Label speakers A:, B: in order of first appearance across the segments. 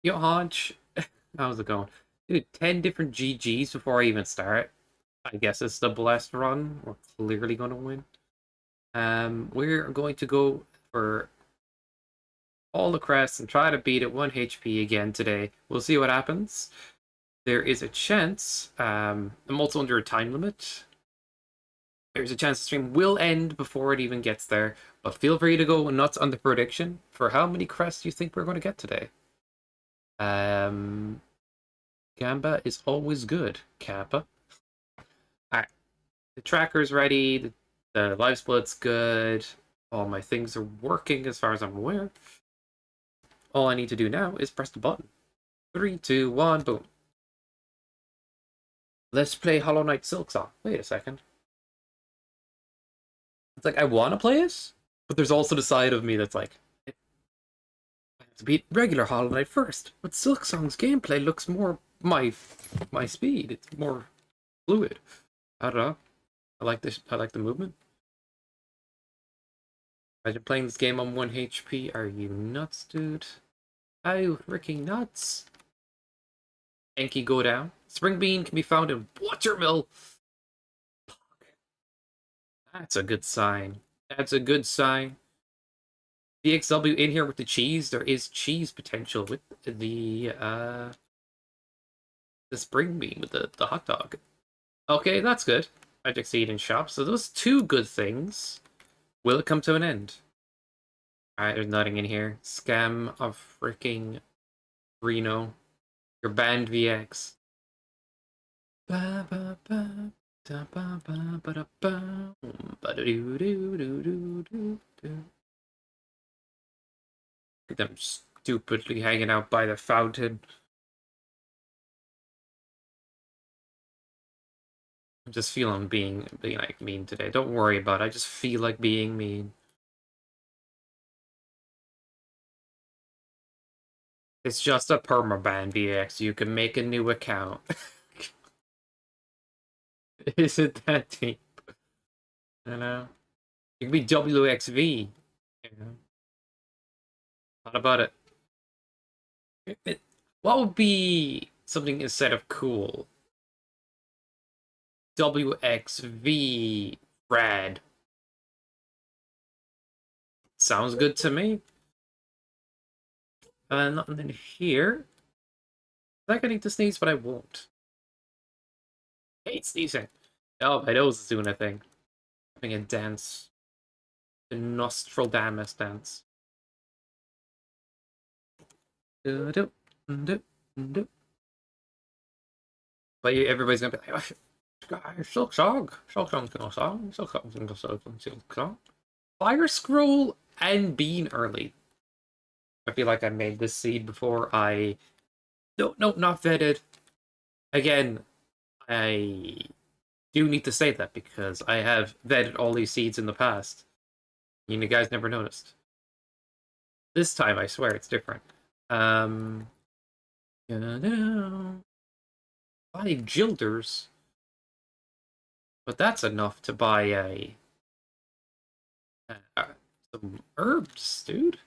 A: Yo, Hodge, how's it going? Dude, 10 different GGs before I even start. I guess it's the blessed run. We're clearly going to win. We're going to go for all the crests and try to beat it 1 HP again today. We'll see what happens. There is a chance, I'm also under a time limit. There's a chance the stream will end before it even gets there, but feel free to go nuts on the prediction for how many crests you think we're going to get today. Um, Gamba is always good, Kappa. Alright, the tracker's ready, the live split's good, all my things are working as far as I'm aware. All I need to do now is press the button. 3, 2, 1, boom. Let's play Hollow Knight Silksong. Wait a second. It's like, I want to play it, but there's also the side of me that's like, I have to beat regular Hollow Knight first, but Silksong's gameplay looks more my speed. It's more fluid. I don't know. I like this. I like the movement. Imagine playing this game on 1 HP. Are you nuts, dude? Are you freaking nuts? Enki go down. Spring Bean can be found in Buttermill. That's a good sign. That's a good sign. DXW in here with the cheese. There is cheese potential with the Spring Bean with the hot dog. Okay, that's good. Magic Seed in shop. So those two good things will come to an end. Alright, there's nothing in here. Scam of freaking Reno. You're banned, VX. Ba ba ba da ba ba ba da ba ba da doo doo doo doo doo doo. Look at them stupidly hanging out by the fountain. I'm just feeling being like mean today. Don't worry about it. I just feel like being mean. It's just a permaban, VX. You can make a new account. Is it that deep? You know? You can be WXV. You know? What about it? What would be something instead of cool? WXV rad. Sounds good to me. Nothing in here. I think I need to sneeze, but I won't. I hate sneezing. Oh, my nose is doing a thing. Having a dance. The Nostradamus dance. But everybody's gonna be like, oh, Silksong's gonna song. Silksong's gonna song. Fire Scroll and Bean early. I feel like I made this seed before I... No, not vetted. Again, I do need to say that because I have vetted all these seeds in the past. You guys never noticed. This time, I swear, it's different. 5 Gilders. But that's enough to buy some herbs, dude.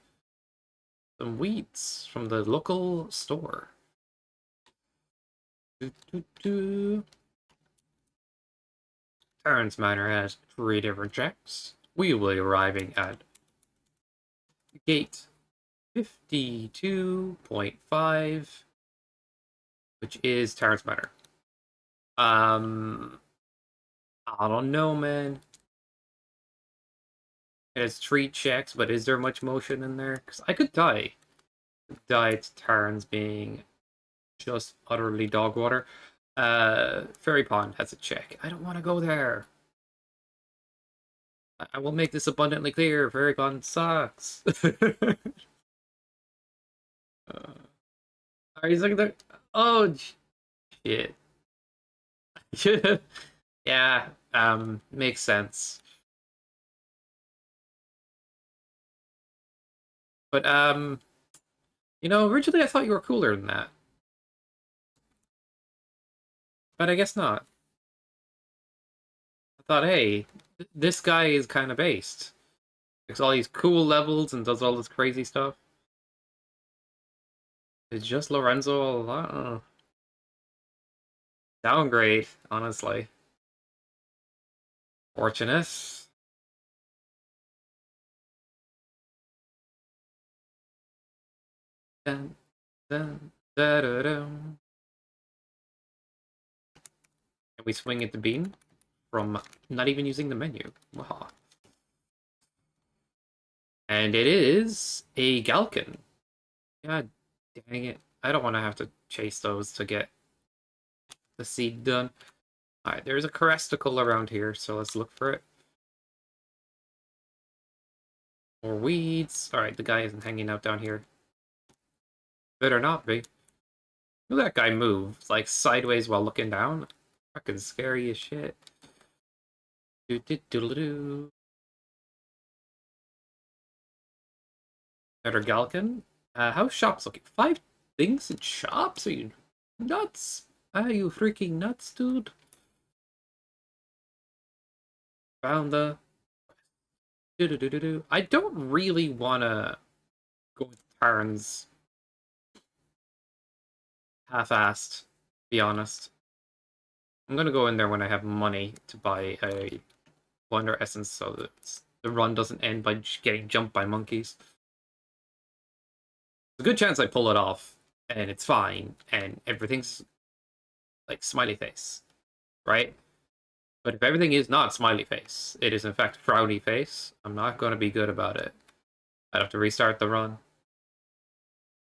A: Some weeds from the local store. Terrence Manor has 3 different checks. We will be arriving at gate 52.5, which is Terrence Manor. I don't know, man. It has 3 checks, but is there much motion in there? Because I could die. Die to Terrence being just utterly dog water. Fairy Pond has a check. I don't want to go there. I will make this abundantly clear. Fairy Pond sucks. Are you looking there? Oh, shit. Yeah, makes sense. But, originally I thought you were cooler than that. But I guess not. I thought, hey, this guy is kind of based. Makes all these cool levels and does all this crazy stuff. It's just Lorenzo a lot. Downgrade, honestly. Fortunate. Dun, dun, da, da, dum. And we swing at the bean from not even using the menu. Wow. And it is a Galkin. God dang it. I don't want to have to chase those to get the seed done. Alright, there's a Caresticle around here, so let's look for it. More weeds. Alright, the guy isn't hanging out down here. Better not be. Look at that guy move, like sideways while looking down. Fucking scary as shit. Do do do do. Another Galkin. How's shops looking? 5 things in shops? Are you nuts? Are you freaking nuts, dude? Found the. Do do do do do. I don't really want to go with turns half-assed, to be honest. I'm gonna go in there when I have money to buy a Wonder Essence so that the run doesn't end by getting jumped by monkeys. There's a good chance I pull it off and it's fine and everything's like smiley face, right? But if everything is not smiley face, it is in fact frowny face, I'm not going to be good about it. I'd have to restart the run.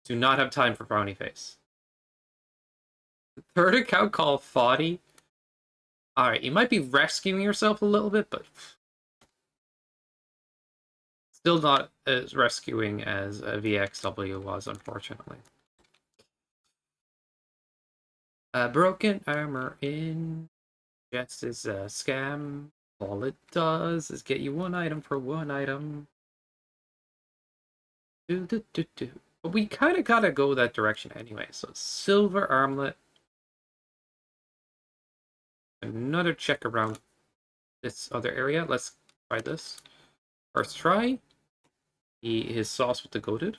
A: Do not have time for frowny face. Third account call Foddy. Alright, you might be rescuing yourself a little bit, but still not as rescuing as VXW was, unfortunately. Broken armor in Jets is a scam. All it does is get you 1 item for 1 item. Do, do, do, do. But we kind of gotta go that direction anyway. So silver armlet. Another check around this other area. Let's try this. First try. His sauce with the goated.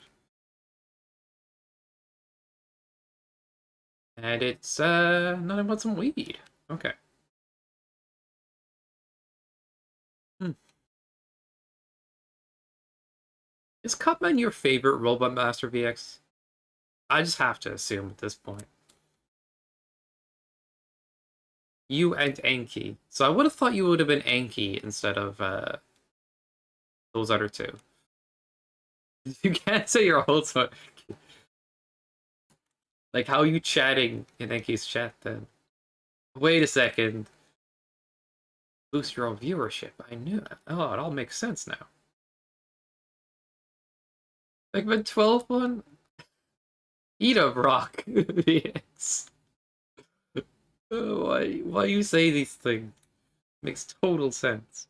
A: And it's nothing but some weed. Okay. Is Cupman your favorite Robot Master VX? I just have to assume at this point. You and Enki. So I would have thought you would have been Enki instead of those other two. You can't say your ultimate. Like, how are you chatting in Enki's chat then? Wait a second. Boost your own viewership. I knew it. Oh, it all makes sense now. Like the 12th one? Eat a rock. Yes. Why you say these things? Makes total sense.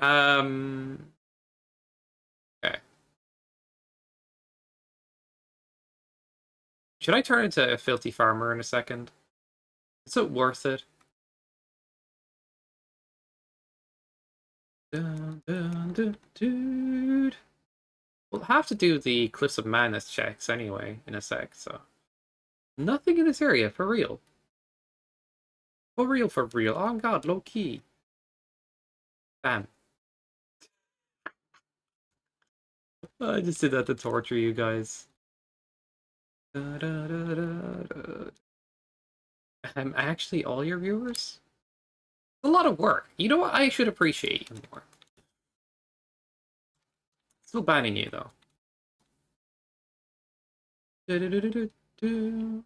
A: Okay. Should I turn into a filthy farmer in a second? Is it worth it? Dun, dun, dun, dude. We'll have to do the Cliffs of Madness checks anyway in a sec, so. Nothing in this area, for real. For real, for real. Oh god, low key. Damn. I just did that to torture you guys. Da, da, da, da. I'm actually all your viewers? It's a lot of work. You know what? I should appreciate you more. Still banning you, though. Do, do, do, do, do, do.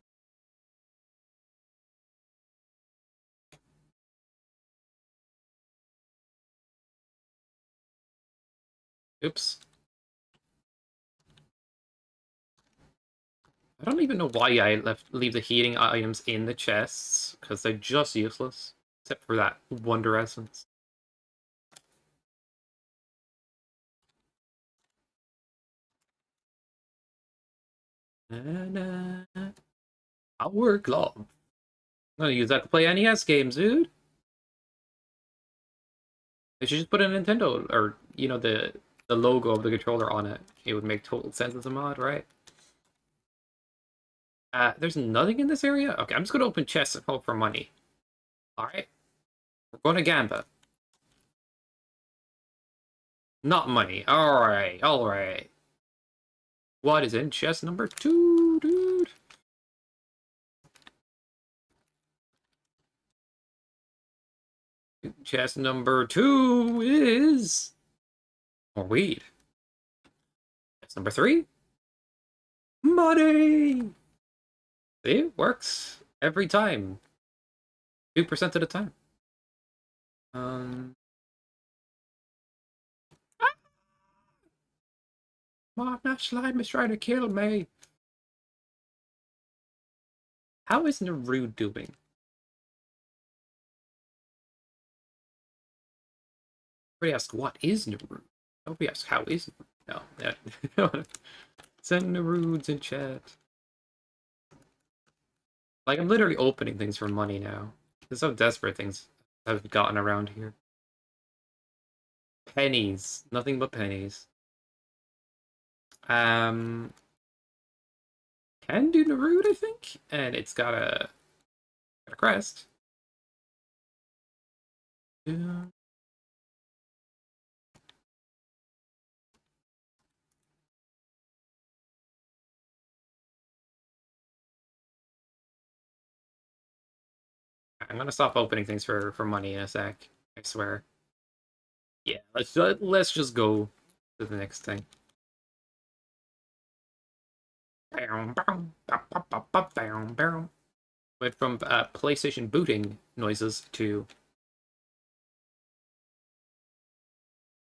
A: Oops. I don't even know why I leave the heating items in the chests, because they're just useless. Except for that Wonder Essence. Power Glove. I'm gonna use that to play NES games, dude. They should just put a Nintendo, or, you know, the the logo of the controller on it, it would make total sense as a mod, right? There's nothing in this area? Okay, I'm just gonna open chests and hope for money. Alright. We're going to Gamba. Not money. Alright, alright. What is in chest number 2, dude? Chest number 2 is more weed. Chest number 3, money. See, it works every time. 2% of the time. Mom, that slime is trying to kill me. How is Naru doing? Everybody asks, what is Naru? Nobody asks, how is Naru? No. Send Naruds in chat. Like, I'm literally opening things for money now. There's so desperate things I've gotten around here. Pennies. Nothing but pennies. Can do Narud, I think. And it's got a crest. Yeah. I'm gonna stop opening things for money in a sec. I swear. Yeah, let's just go to the next thing. Went from PlayStation booting noises to,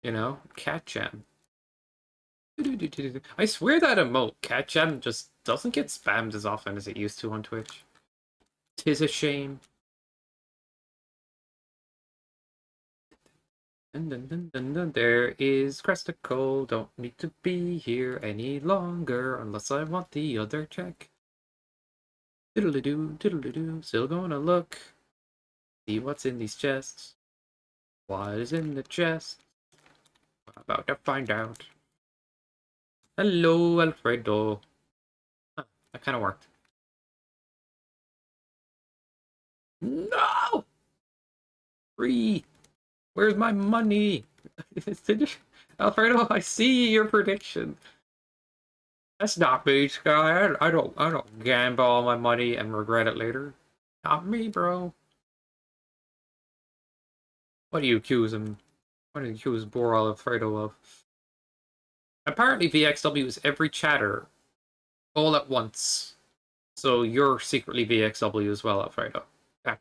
A: you know, cat jam. I swear that emote, cat jam, just doesn't get spammed as often as it used to on Twitch. 'Tis a shame. There is Cresticle, don't need to be here any longer unless I want the other check. Diddle-doo, still gonna look. See what's in these chests. What is in the chest? I'm about to find out. Hello, Alfredo. Huh, that kind of worked. No! Free! Where's my money? Alfredo, I see your prediction. That's not me, Sky. I don't gamble all my money and regret it later. Not me, bro. What do you accuse him? What do you accuse Boral Alfredo of? Apparently VXW is every chatter all at once. So you're secretly VXW as well, Alfredo. Yeah.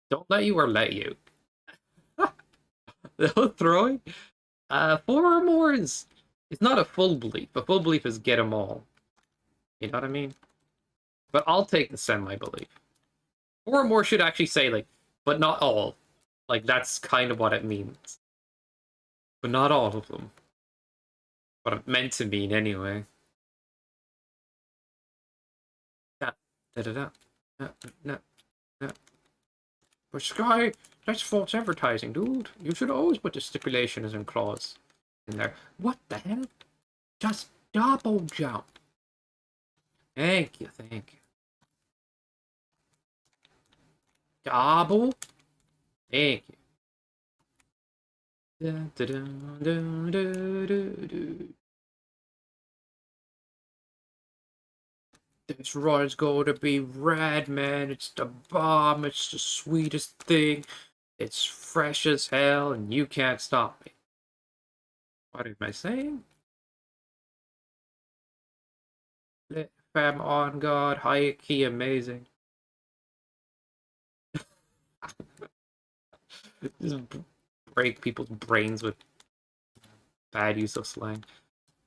A: Don't let you or let you. Throwing? Four more is... It's not a full belief. A full belief is get them all. You know what I mean? But I'll take the semi-belief. Four more should actually say, like, but not all. Like, that's kind of what it means. But not all of them. What it meant to mean, anyway. Da da da da da da. But Sky, that's false advertising, dude. You should always put the stipulation as in clause in there. What the hell? Just double jump. Thank you, thank you. Double? Thank you. Da, da, da, da, da, da, da. This ride's going to be rad, man. It's the bomb. It's the sweetest thing. It's fresh as hell, and you can't stop me. What am I saying? Lit fam on God, high key amazing. Just break people's brains with bad use of slang.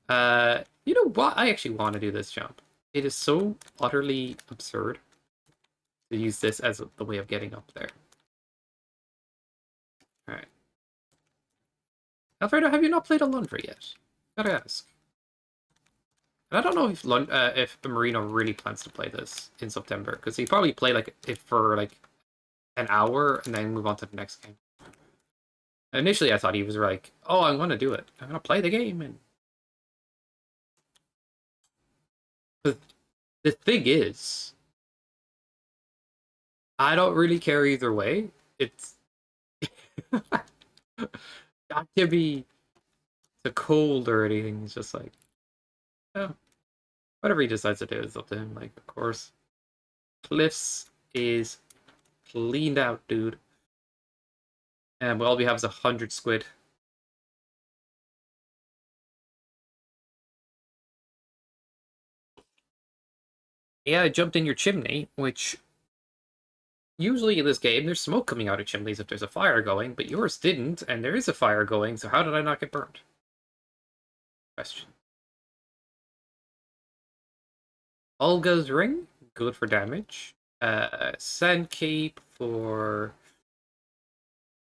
A: You know what? I actually want to do this jump. It is so utterly absurd to use this as the way of getting up there. Alright. Alfredo, have you not played a Lunder yet? Gotta ask. And I don't know if Marino really plans to play this in September, because he probably play like it for like an hour and then move on to the next game. Initially, I thought he was like, "Oh, I'm gonna do it. I'm gonna play the game." And the, the thing is, I don't really care either way. It's not to be the cold or anything. It's just like, oh, whatever he decides to do is up to him. Like, of course, Cliffs is cleaned out, dude. And all we have is 100 squid. Yeah, I jumped in your chimney, which usually in this game there's smoke coming out of chimneys if there's a fire going, but yours didn't, and there is a fire going, so how did I not get burned? Question. Olga's ring, good for damage. Sand Cape for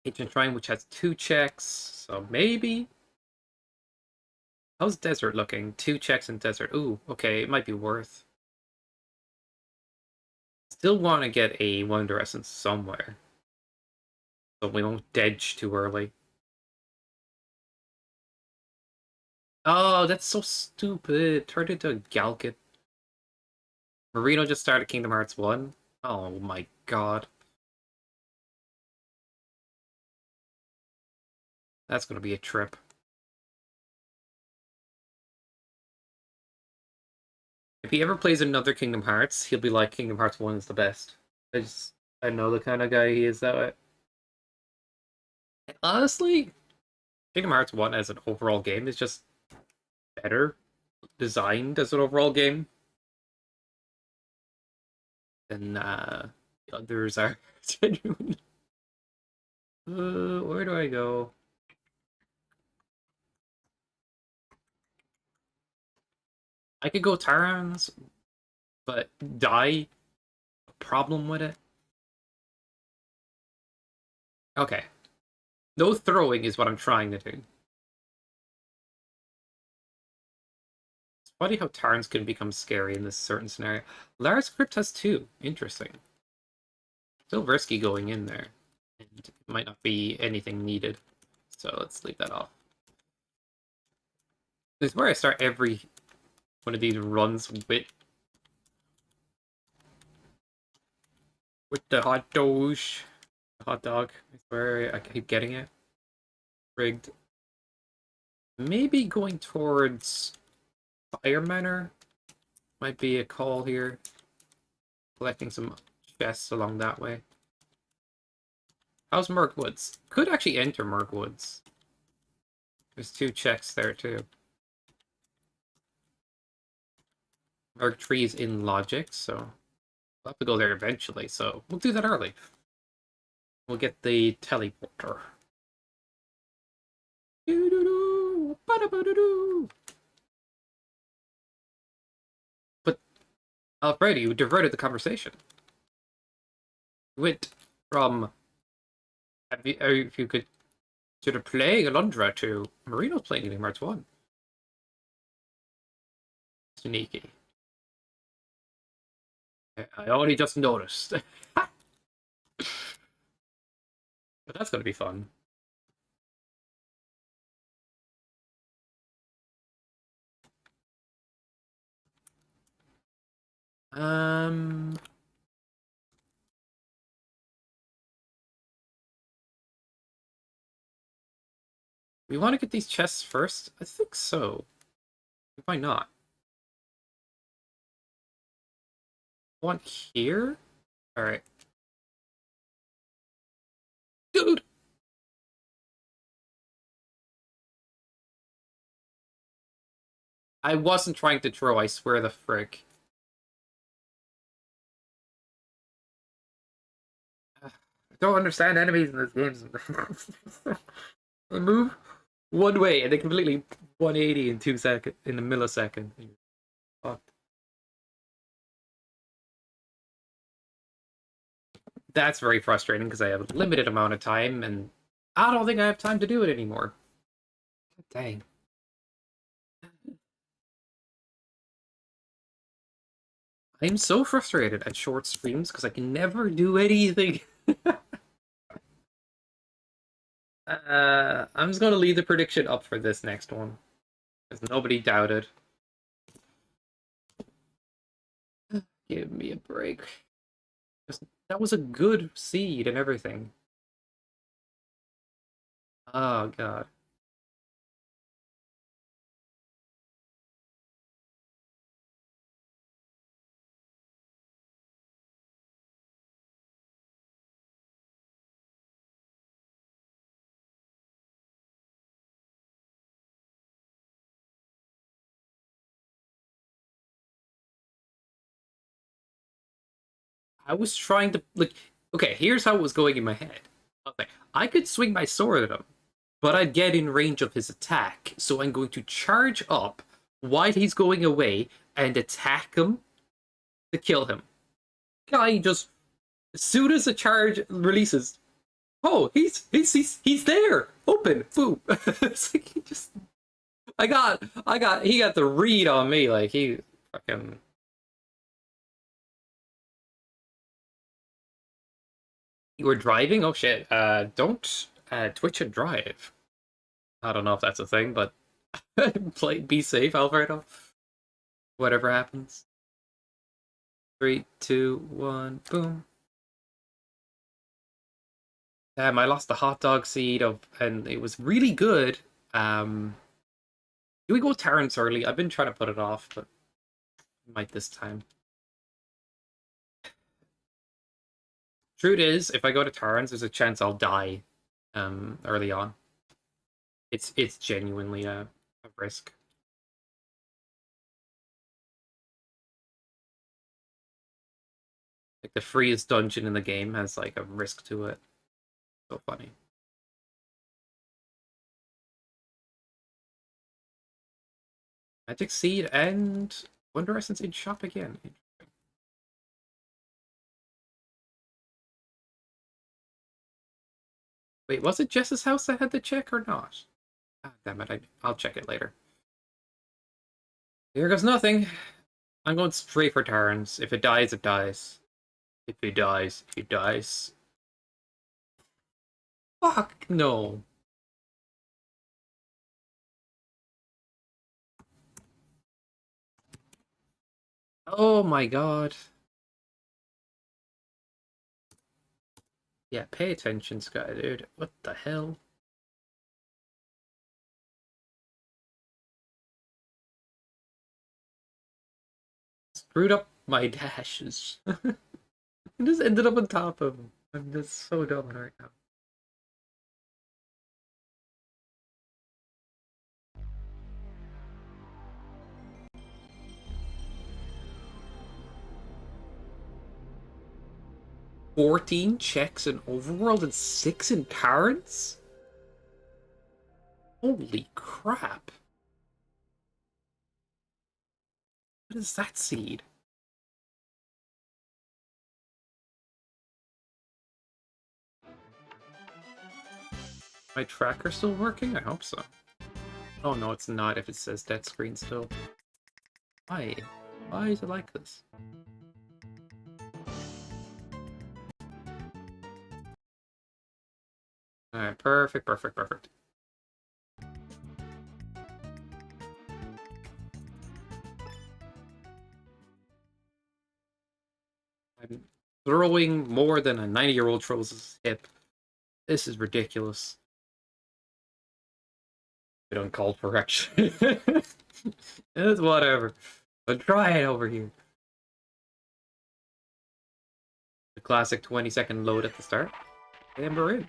A: Ancient Shrine, which has 2 checks, so maybe. How's Desert looking? 2 checks in Desert. Ooh, okay, it might be worth. Still want to get a Wonder Essence somewhere, so we don't dedge too early. Oh, that's so stupid. Turned into a Galkit. Marino just started Kingdom Hearts 1. Oh my god. That's gonna be a trip. If he ever plays another Kingdom Hearts, he'll be like Kingdom Hearts 1 is the best. I know the kind of guy he is that way. Honestly, Kingdom Hearts 1 as an overall game is just better designed as an overall game than the others are. Genuine. Where do I go? I could go Tarans, but die. Problem with it? Okay. No throwing is what I'm trying to do. It's funny how Tarns can become scary in this certain scenario. Lara's Crypt has 2. Interesting. Still risky going in there. And it might not be anything needed. So let's leave that off. This is where I start every one of these runs with the hot doge. Hot dog. I swear I keep getting it. Rigged. Maybe going towards Fire Manor might be a call here. Collecting some chests along that way. How's Mirkwoods? Could actually enter Mirkwoods. There's 2 checks there too. Merc Tree's in Logic, so we'll have to go there eventually, so we'll do that early. We'll get the teleporter. But Alfredo, you diverted the conversation. You went from if you could consider playing Alundra to Marino's playing Kingdom Hearts 1. Sneaky. I only just noticed. But that's gonna be fun. Um, we want to get these chests first? I think so. Why not? One here? Alright. Dude! I wasn't trying to throw, I swear the frick. I don't understand enemies in this game. They move one way and they completely 180 in 2 seconds, in a millisecond. Fucked. That's very frustrating because I have a limited amount of time and I don't think I have time to do it anymore. Dang. I'm so frustrated at short streams because I can never do anything. I'm just gonna leave the prediction up for this next one. Because nobody doubted. Give me a break. 'Cause that was a good seed and everything. Oh god. I was trying to like okay, here's how it was going in my head. Okay. I could swing my sword at him, but I'd get in range of his attack, so I'm going to charge up while he's going away and attack him to kill him. Guy just as soon as the charge releases, oh, he's there, open, boom. It's like he just, he got the read on me, like he fucking. You were driving? Oh shit! Don't Twitch and drive. I don't know if that's a thing, but be safe, Alfredo. Whatever happens. Three, two, one, boom. I lost the hot dog seed and it was really good. Do we go Terrence early? I've been trying to put it off, but I might this time. Truth is, if I go to Terrence, there's a chance I'll die early on. It's genuinely a risk. Like the freest dungeon in the game has like a risk to it. So funny. Magic Seed and Wonder Essence in shop again. Wait, was it Jess's house that had the check or not? Ah, damn it, I'll check it later. Here goes nothing. I'm going straight for turns. If it dies, it dies. If it dies, it dies. Fuck no. Oh my god. Yeah, pay attention, Sky, dude. What the hell? Screwed up my dashes. I just ended up on top of him. I'm just so dumb right now. "14 checks in Overworld and 6 in Tarrants? Holy crap. What is that seed? My tracker still working? I hope so. Oh no, it's not if it says dead screen still. Why? Why is it like this? Alright, perfect, perfect, perfect. I'm throwing more than a 90-year-old troll's hip. This is ridiculous. Bit uncalled for, actually. It's whatever. But try it over here. The classic 20-second load at the start. And we're in.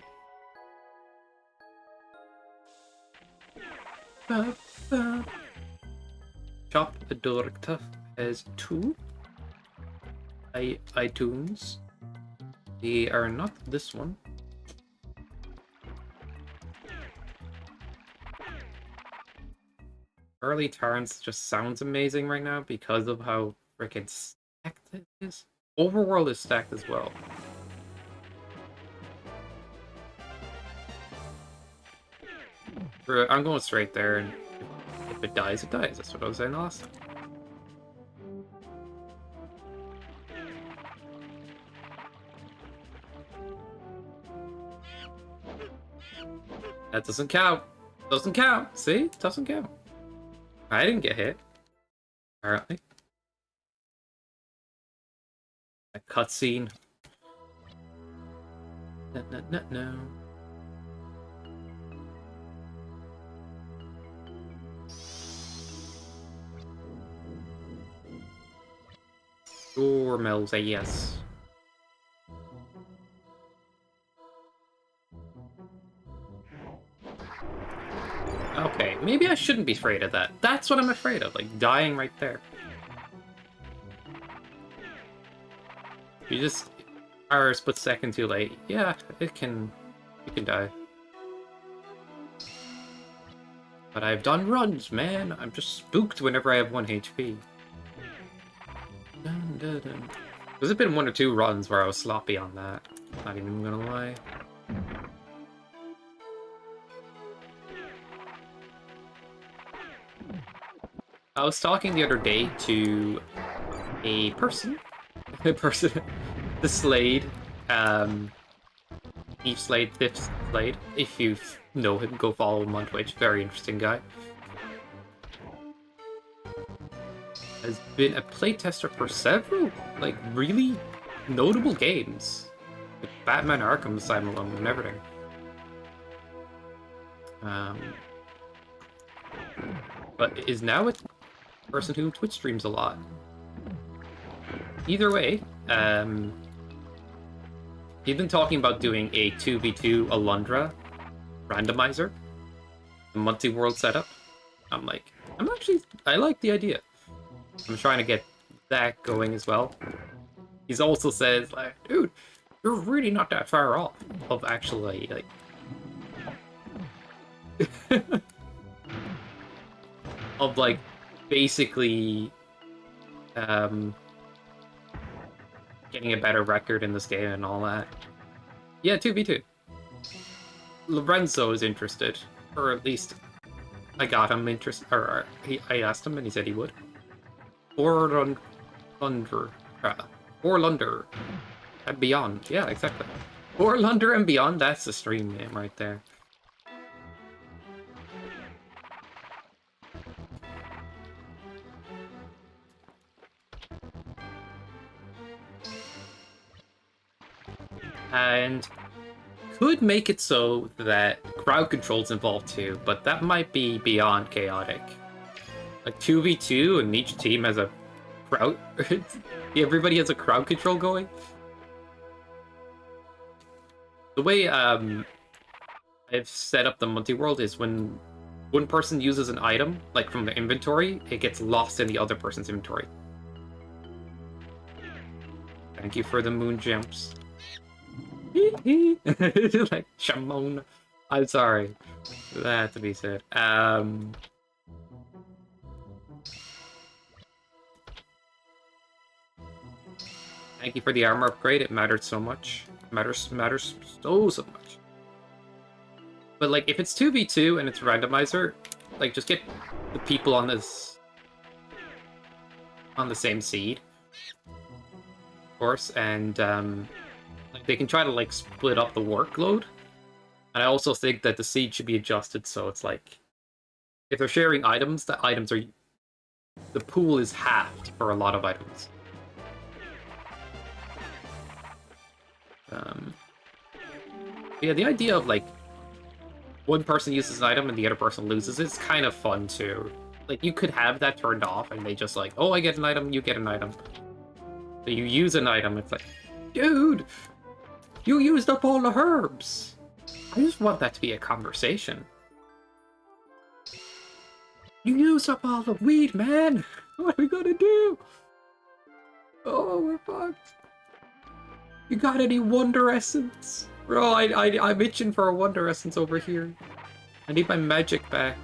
A: Chop the Dorktuff has 2 iTunes. They are not this one. Early Torrents just sounds amazing right now because of how freaking stacked it is. Overworld is stacked as well. I'm going straight there, and if it dies, it dies. That's what I was saying last time. That doesn't count. Doesn't count. See? Doesn't count. I didn't get hit. Apparently. A cutscene. No. Doorbell say yes. Okay, maybe I shouldn't be afraid of that. That's what I'm afraid of, like dying right there. You just are a split second too late. Yeah, you can die. But I've done runs, man. I'm just spooked whenever I have 1 HP. There's been 1 or 2 runs where I was sloppy on that. Not even gonna lie. I was talking the other day to a person, the Slade, Eve Slade, 5th Slade. If you know him, go follow him on Twitch. Very interesting guy. Has been a playtester for several, like, really notable games. Like Batman Arkham Asylum and everything. But is now a person who Twitch streams a lot. Either way, he's been talking about doing a 2v2 Alundra randomizer, a multi-world setup. I'm like, I like the idea. I'm trying to get that going as well. He's also says, like, dude, you're really not that far off of actually, like, of, like, basically, getting a better record in this game and all that. Yeah, 2v2. Lorenzo is interested, or at least I got him interested, or I asked him and he said he would. Or Lunder. Or Lunder. And Beyond. Yeah, exactly. Or Lunder and Beyond, that's the stream name right there. And could make it so that crowd control's involved too, but that might be beyond chaotic. Like 2v2 and each team has a crowd. Everybody has a crowd control going. The way I've set up the multi-world is when one person uses an item, like from the inventory, it gets lost in the other person's inventory. Thank you for the moon jumps. Like Shamon. I'm sorry. That had to be said. Thank you for the armor upgrade. It mattered so much. Matters so much. But like, if it's 2v2 and it's randomizer, like, just get the people on this on the same seed, of course, and like, they can try to like split up the workload. And I also think that the seed should be adjusted so it's like, if they're sharing items, the pool is halved for a lot of items. Yeah, the idea of like one person uses an item and the other person loses is kind of fun too. Like, you could have that turned off and they just like, oh, I get an item, you get an item. So you use an item, it's like, dude, you used up all the herbs. I just want that to be a conversation. You used up all the weed, man. What are we gonna do? Oh, we're fucked. You got any Wonder Essence? Bro, I'm itching for a Wonder Essence over here. I need my magic back.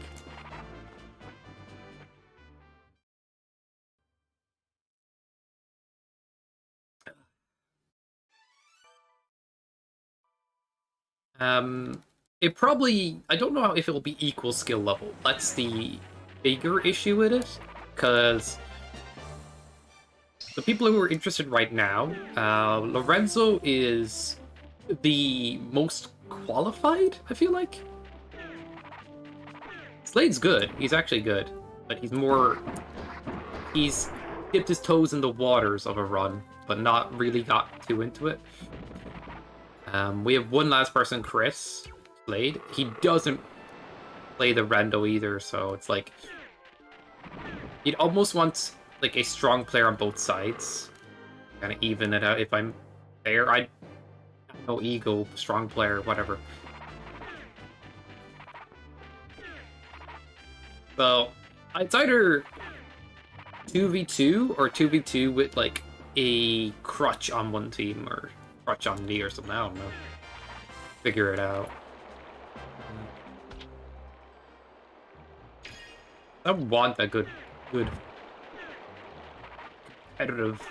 A: It probably... I don't know if it will be equal skill level. That's the bigger issue with it. Because the people who are interested right now, Lorenzo is the most qualified, I feel like. Slade's good. He's actually good. But he's more... He's dipped his toes in the waters of a run, but not really got too into it. We have one last person, Chris Slade. He doesn't play the Rando either, so it's like... You'd almost want like a strong player on both sides. Kind of even it out if I'm there. I no ego, strong player, whatever. So it's either 2v2 or 2v2 with like a crutch on one team or crutch on me or something. I don't know. Figure it out. I want a good competitive,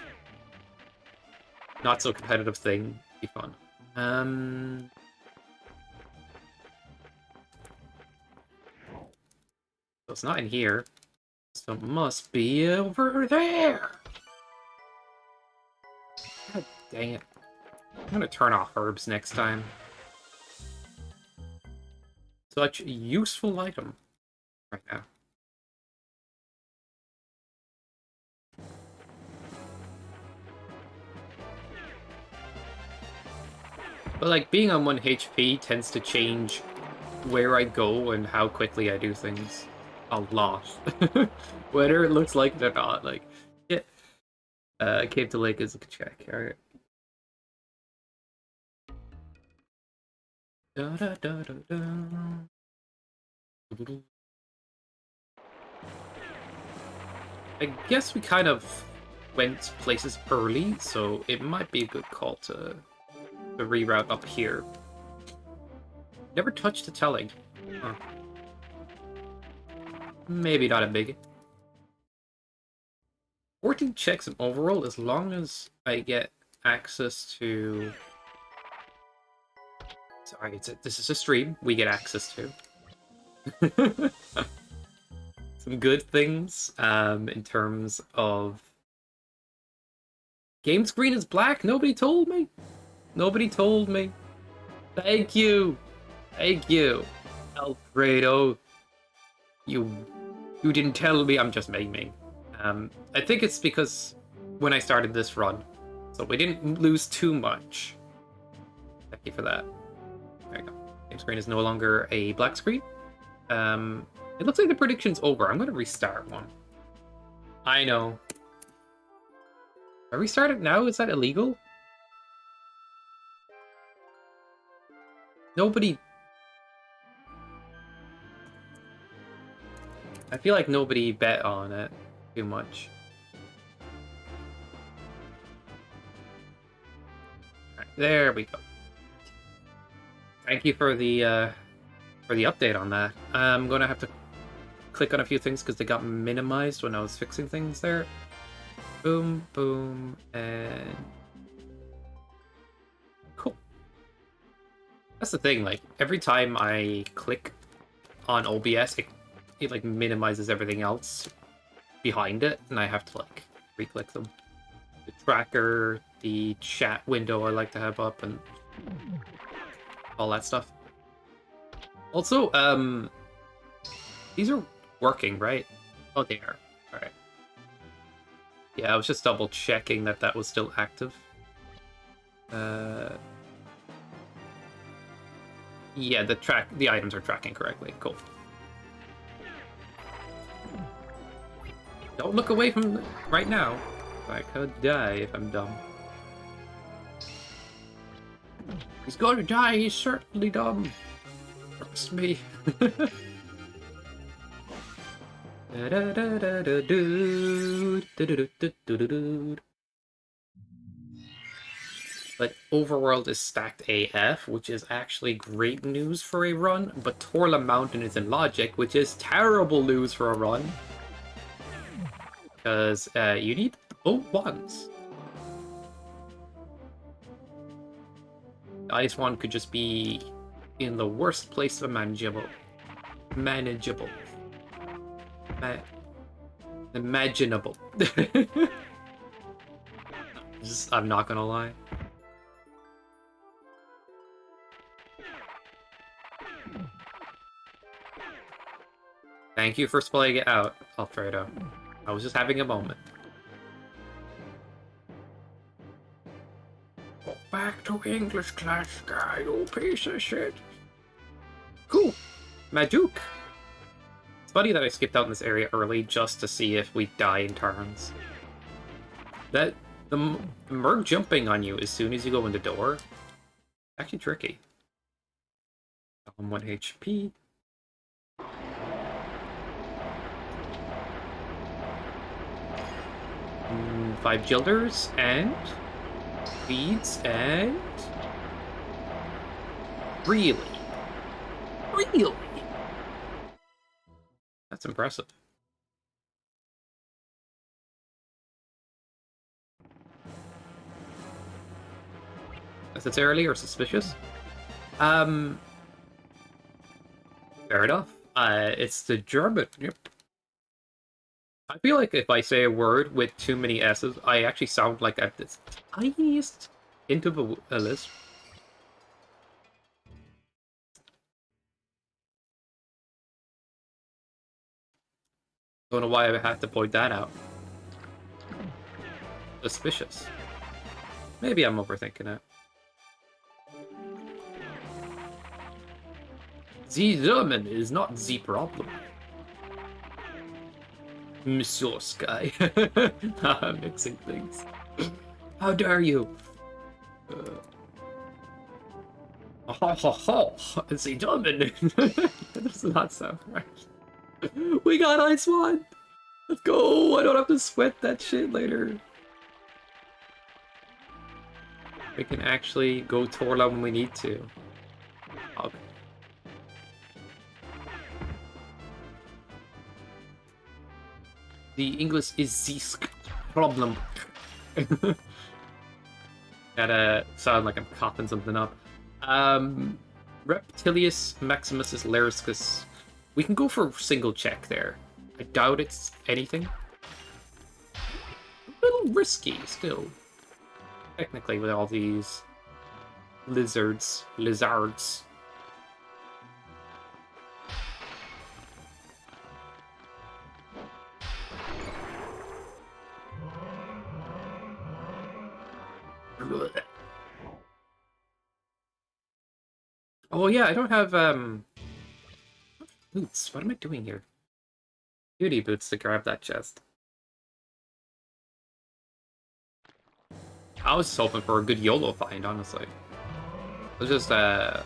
A: not so competitive thing. Be fun. So it's not in here. So it must be over there. God dang it. I'm gonna turn off herbs next time. Such a useful item right now. But like being on 1 HP tends to change where I go and how quickly I do things a lot. Whether it looks like it or not. Like, yeah. Cave to Lake is a check. Alright. I guess we kind of went places early, so it might be a good call to reroute up here. Never touched the telling. Huh. Maybe not a big. 14 checks in overall as long as I get access to... Sorry, this is a stream we get access to. Some good things in terms of... Game screen is black? Nobody told me. Nobody told me. Thank you. Thank you, Alfredo. You didn't tell me. I'm just maiming. I think it's because when I started this run, so we didn't lose too much. Thank you for that. There you go. Game screen is no longer a black screen. It looks like the prediction's over. I'm going to restart one. I know. I restart it now? Is that illegal? Nobody... I feel like nobody bet on it too much. Right, there we go. Thank you for the update on that. I'm gonna have to click on a few things because they got minimized when I was fixing things there. Boom, boom, and cool. That's the thing. Like every time I click on OBS, it like minimizes everything else behind it, and I have to like re-click them. The tracker, the chat window I like to have up, and all that stuff. Also, these are working, right? Oh, they are. All right. Yeah, I was just double checking that that was still active. Yeah, the items are tracking correctly. Cool. Don't look away from right now. I could die if I'm dumb. He's going to die. He's certainly dumb. Trust me. But Overworld is stacked AF, which is actually great news for a run, but Torla Mountain is in Logic, which is terrible news for a run. Because you need both ones. The Ice one could just be in the worst place imaginable. Imaginable. I'm not gonna lie. Thank you for spelling it out, Alfredo. I was just having a moment. Go back to English class, guy, you piece of shit. Cool. Majuk. It's funny that I skipped out in this area early just to see if we die in turns. The Merg jumping on you as soon as you go in the door, actually tricky. I'm 1 HP. 5 Gilders and beads and really? That's impressive. Necessarily or suspicious? Fair enough. It's the German. Yep. I feel like if I say a word with too many S's, I actually sound like I'm the tiniest hint of a lisp. Don't know why I have to point that out. Suspicious. Maybe I'm overthinking it. The German is not the problem. Monsieur Sky. I'm mixing things. How dare you? It's the German. That does not sound right. We got Ice One! Let's go! I don't have to sweat that shit later. We can actually go Torla when we need to. Okay. The English is this problem. Gotta sound like I'm coughing something up. Reptilius Maximus Lariscus. We can go for a single check there. I doubt it's anything. A little risky still. Technically with all these lizards. Oh yeah, I don't have boots. What am I doing here? Duty boots to grab that chest. I was just hoping for a good YOLO find, honestly. Let's just all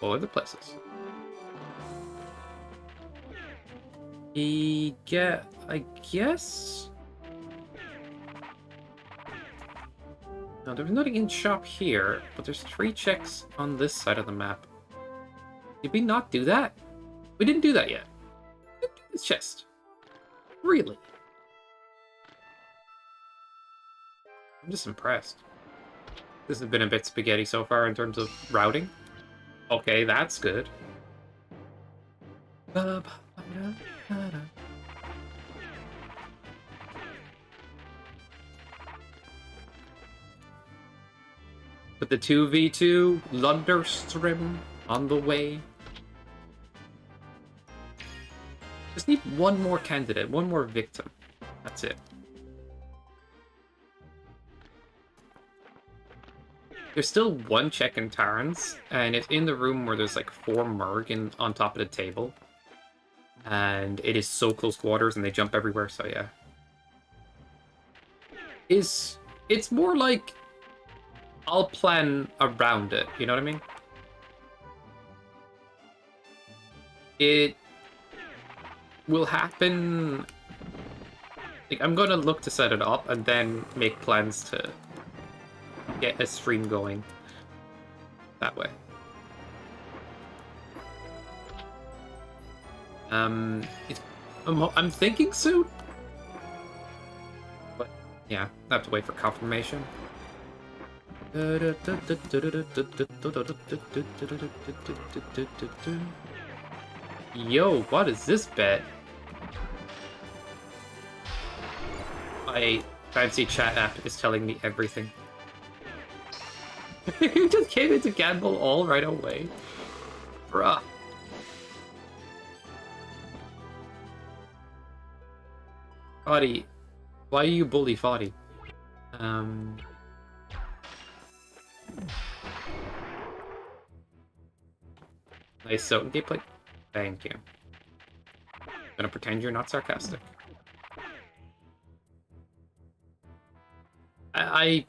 A: over the places. I guess. No, there's nothing in shop here, but there's 3 checks on this side of the map. Did we not do that? We didn't do that yet. We didn't do this chest. Really? I'm just impressed. This has been a bit spaghetti so far in terms of routing. Okay, that's good. But the 2v2 Lunder stream on the way. Just need one more candidate, one more victim. That's it. There's still 1 check in Tarns, and it's in the room where there's like 4 Merg on top of the table. And it is so close quarters and they jump everywhere, so yeah. It's more like I'll plan around it, you know what I mean? It will happen. Like, I'm gonna look to set it up and then make plans to get a stream going that way. I'm thinking soon, but yeah, I have to wait for confirmation. Yo, what is this bet? My fancy chat app is telling me everything. You just came into gamble all right away. Bruh. Foddy, why you bully Foddy? Nice Soten gameplay. Thank you. Gonna pretend you're not sarcastic. I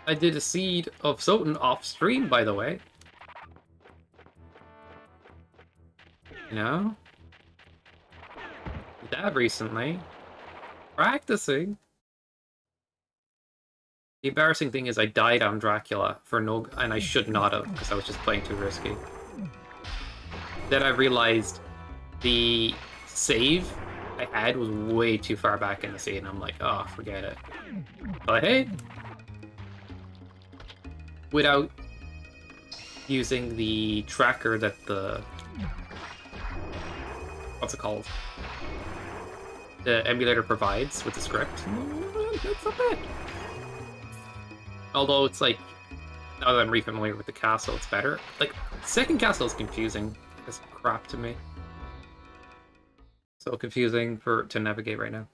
A: did a seed of Soten off stream, by the way. You know? Did that recently. Practicing. The embarrassing thing is I died on Dracula for no... and I should not have, because I was just playing too risky. Then I realized the save I had was way too far back in the scene. I'm like, oh, forget it. But hey, without using the tracker that the... what's it called? The emulator provides with the script. That's not bad. Although it's like, now that I'm re-familiar with the castle, it's better. Like, second castle is confusing as crap to me. So confusing to navigate right now.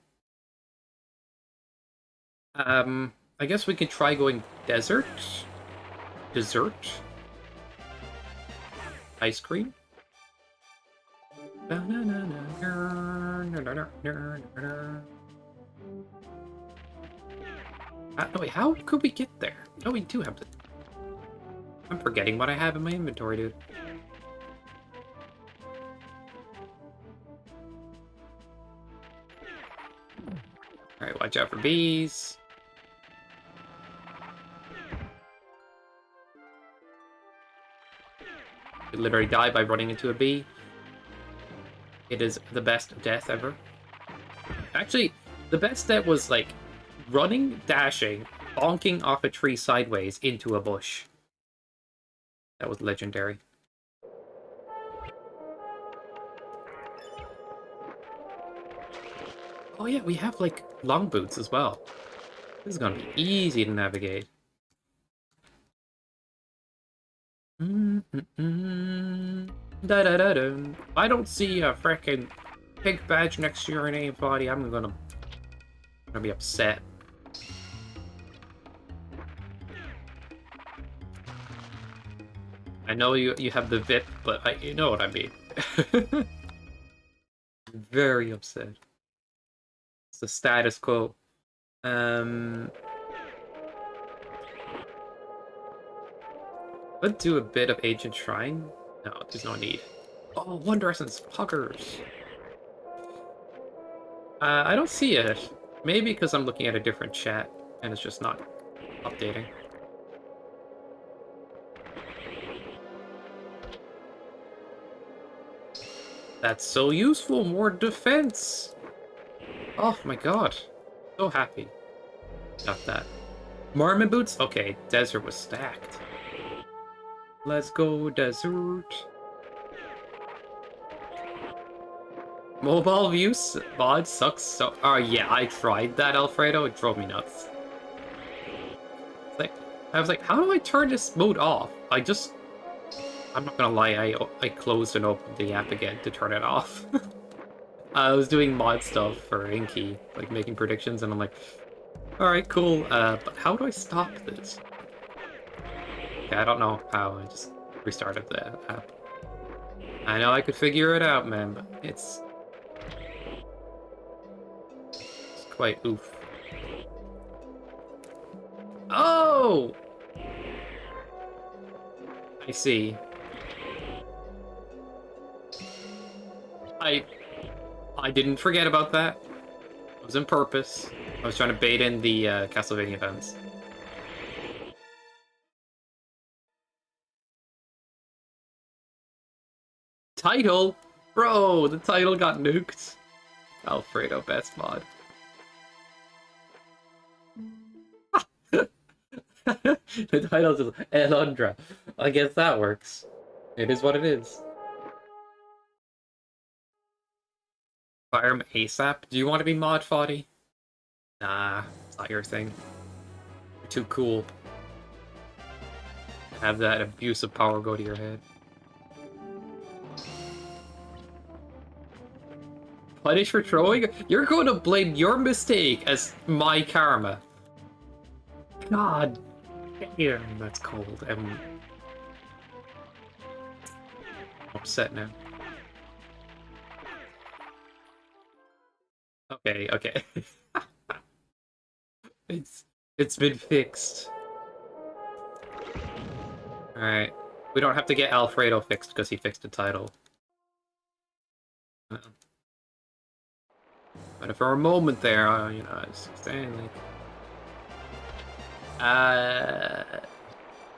A: I guess we could try going desert. Dessert. Ice cream. No, wait, how could we get there? Oh, we do have to... I'm forgetting what I have in my inventory, dude. Alright, watch out for bees. You literally die by running into a bee. It is the best death ever. Actually, the best death was like running, dashing, bonking off a tree sideways into a bush. That was legendary. Oh yeah, we have like long boots as well. This is gonna be easy to navigate. Da da da da. I don't see a frickin' pig badge next to your name, buddy. I'm gonna be upset. I know you have the VIP, but you know what I mean. Very upset. It's the status quo. Let's do a bit of Ancient Shrine. No, there's no need. Oh, Wonder Essence Huggers. I don't see it. Maybe because I'm looking at a different chat and it's just not updating. That's so useful. More defense. Oh my god. So happy. Got that. Merman boots? Okay, desert was stacked. Let's go, desert. Mobile view mod sucks so... Oh yeah, I tried that, Alfredo. It drove me nuts. It's like, I was like, how do I turn this mode off? I'm not gonna lie, I closed and opened the app again to turn it off. I was doing mod stuff for Inky, like making predictions, and I'm like, alright, cool, but how do I stop this? Yeah, I don't know how, I just restarted the app. I know I could figure it out, man, but it's quite oof. Oh! I see. I didn't forget about that. It was on purpose. I was trying to bait in the Castlevania fans. Title? Bro, the title got nuked. Alfredo, best mod. The title's just Elundra. I guess that works. It is what it is. Fire him ASAP? Do you want to be mod Foddy? Nah, it's not your thing. You're too cool. Have that abusive power go to your head. Punish for throwing? You're going to blame your mistake as my karma. God damn, that's cold. I'm upset now. Okay, okay. It's been fixed. Alright. We don't have to get Alfredo fixed because he fixed the title. But for a moment there, you know, I was saying like,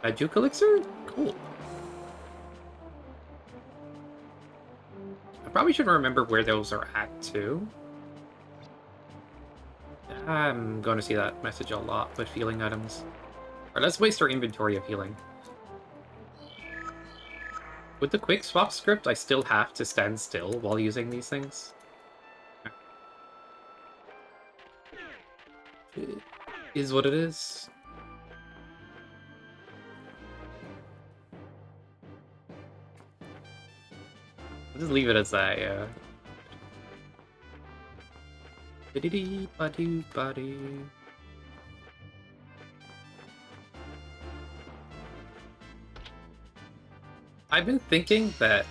A: a Juke Elixir? Cool. I probably should remember where those are at too. I'm going to see that message a lot with healing items. Alright, let's waste our inventory of healing. With the quick swap script, I still have to stand still while using these things. It is what it is. I'll just leave it as that, yeah. I've been thinking that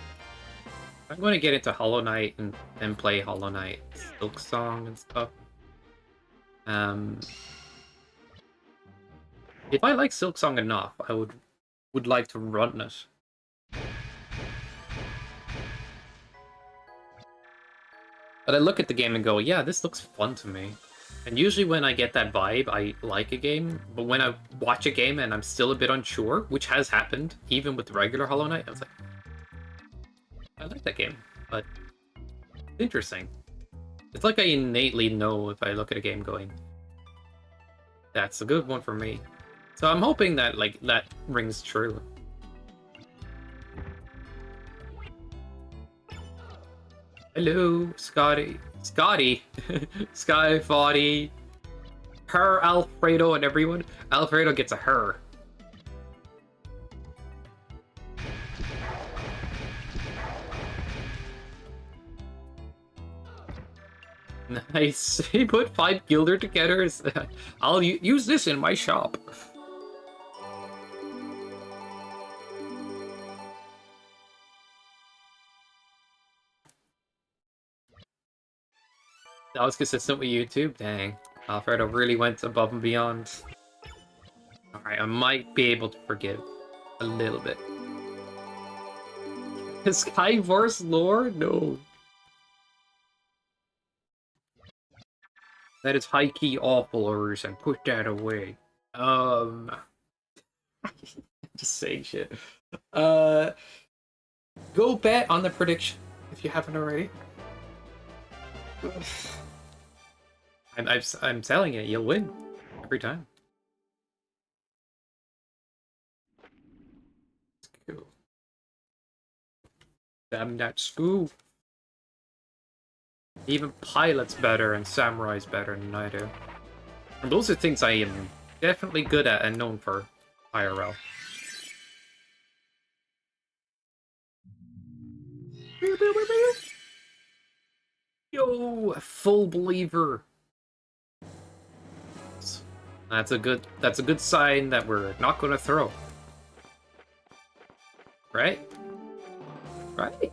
A: I'm going to get into Hollow Knight and play Hollow Knight Silk Song and stuff. If I like Silk Song enough, I would like to run it. But I look at the game and go, yeah, this looks fun to me. And usually when I get that vibe, I like a game. But when I watch a game and I'm still a bit unsure, which has happened, even with the regular Hollow Knight, I was like, I like that game, but it's interesting. It's like I innately know if I look at a game going, that's a good one for me. So I'm hoping that, like, that rings true. Hello, Scotty. Scotty! Sky, Foddy, her, Alfredo, and everyone. Alfredo gets a her. Nice. He put 5 Gilder together. I'll use this in my shop. That was consistent with YouTube? Dang. Alfredo really went above and beyond. Alright, I might be able to forgive a little bit. Skyverse lore? No. That is high-key awful, Urus, put that away. Just saying shit. Go bet on the prediction, if you haven't already. I'm telling you, you'll win every time. Cool. Damn that school. Even Pilot's better and Samurai's better than I do. And those are things I am definitely good at and known for IRL. Yo, a full believer. That's a good sign that we're not gonna throw. Right? Right?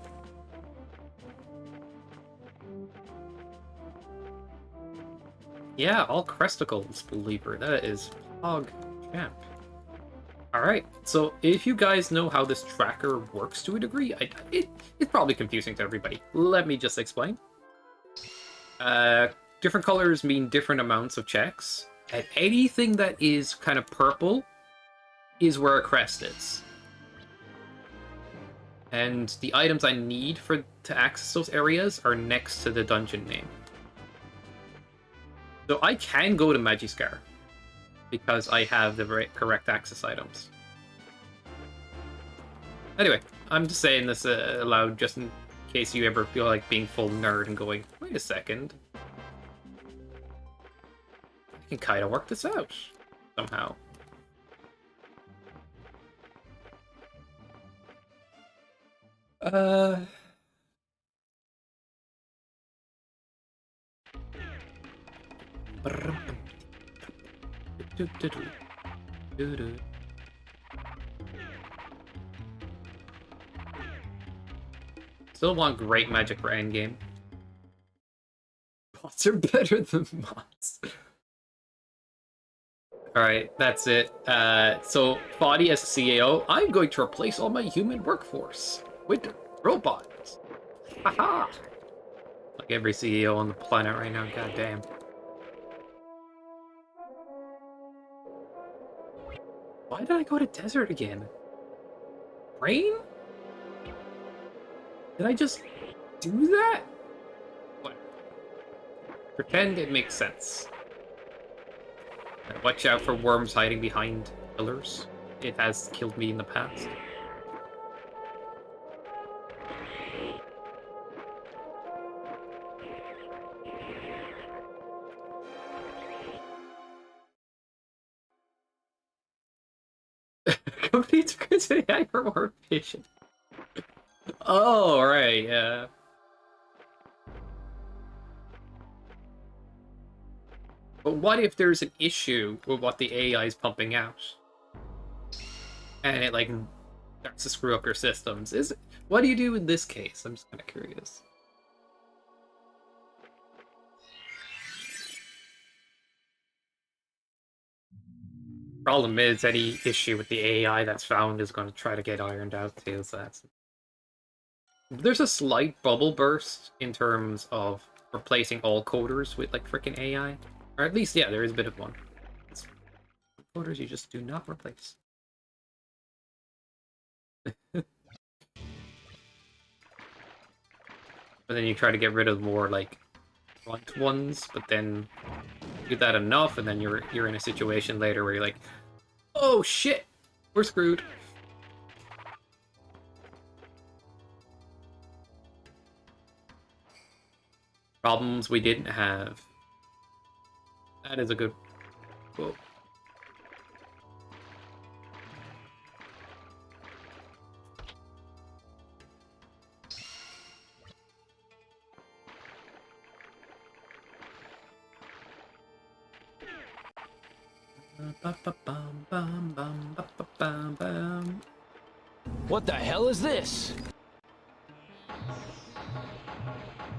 A: Yeah, all Cresticles believer. That is Hog Champ. Alright, so if you guys know how this tracker works to a degree, it's probably confusing to everybody. Let me just explain. Different colors mean different amounts of checks, and anything that is kind of purple is where a crest is. And the items I need to access those areas are next to the dungeon name. So I can go to Magiscar because I have the correct access items. Anyway, I'm just saying this aloud just in case you ever feel like being full nerd and going, wait a second. I can kind of work this out somehow. Still want great magic for endgame. Bots are better than mods. Alright, that's it. So, Body as a CAO, I'm going to replace all my human workforce with robots. Haha! Like every CEO on the planet right now, goddamn. Why did I go to desert again? Rain? Did I just do that? What? Pretend it makes sense. Watch out for worms hiding behind pillars. It has killed me in the past. Companies are considering AI for more efficient. Oh, right, yeah. But what if there's an issue with what the AI is pumping out? And it, like, starts to screw up your systems. What do you do in this case? I'm just kind of curious. Problem is, any issue with the AI that's found is going to try to get ironed out too, so that's... There's a slight bubble burst in terms of replacing all coders with, like, freaking AI. Or at least, yeah, there is a bit of one. Coders you just do not replace. But then you try to get rid of more, like, blunt ones, but then you do that enough, and then you're in a situation later where you're like, oh shit, we're screwed. Problems we didn't have. That is a good quote.
B: What the hell is this?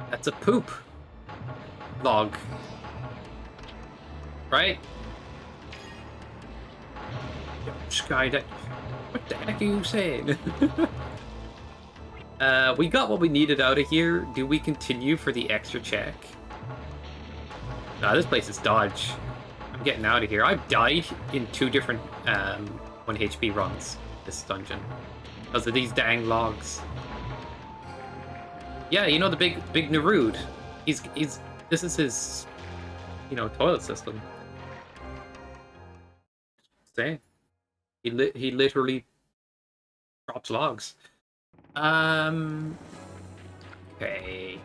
A: That's a poop log. Right? Yo, Sky, what the heck are you saying? We got what we needed out of here. Do we continue for the extra check? Nah, this place is dodge. I'm getting out of here. I've died in 2 different 1 HP runs this dungeon because of these dang logs. Yeah, you know the big Narud. He's this is his, you know, toilet system. Saying he literally drops logs. Okay.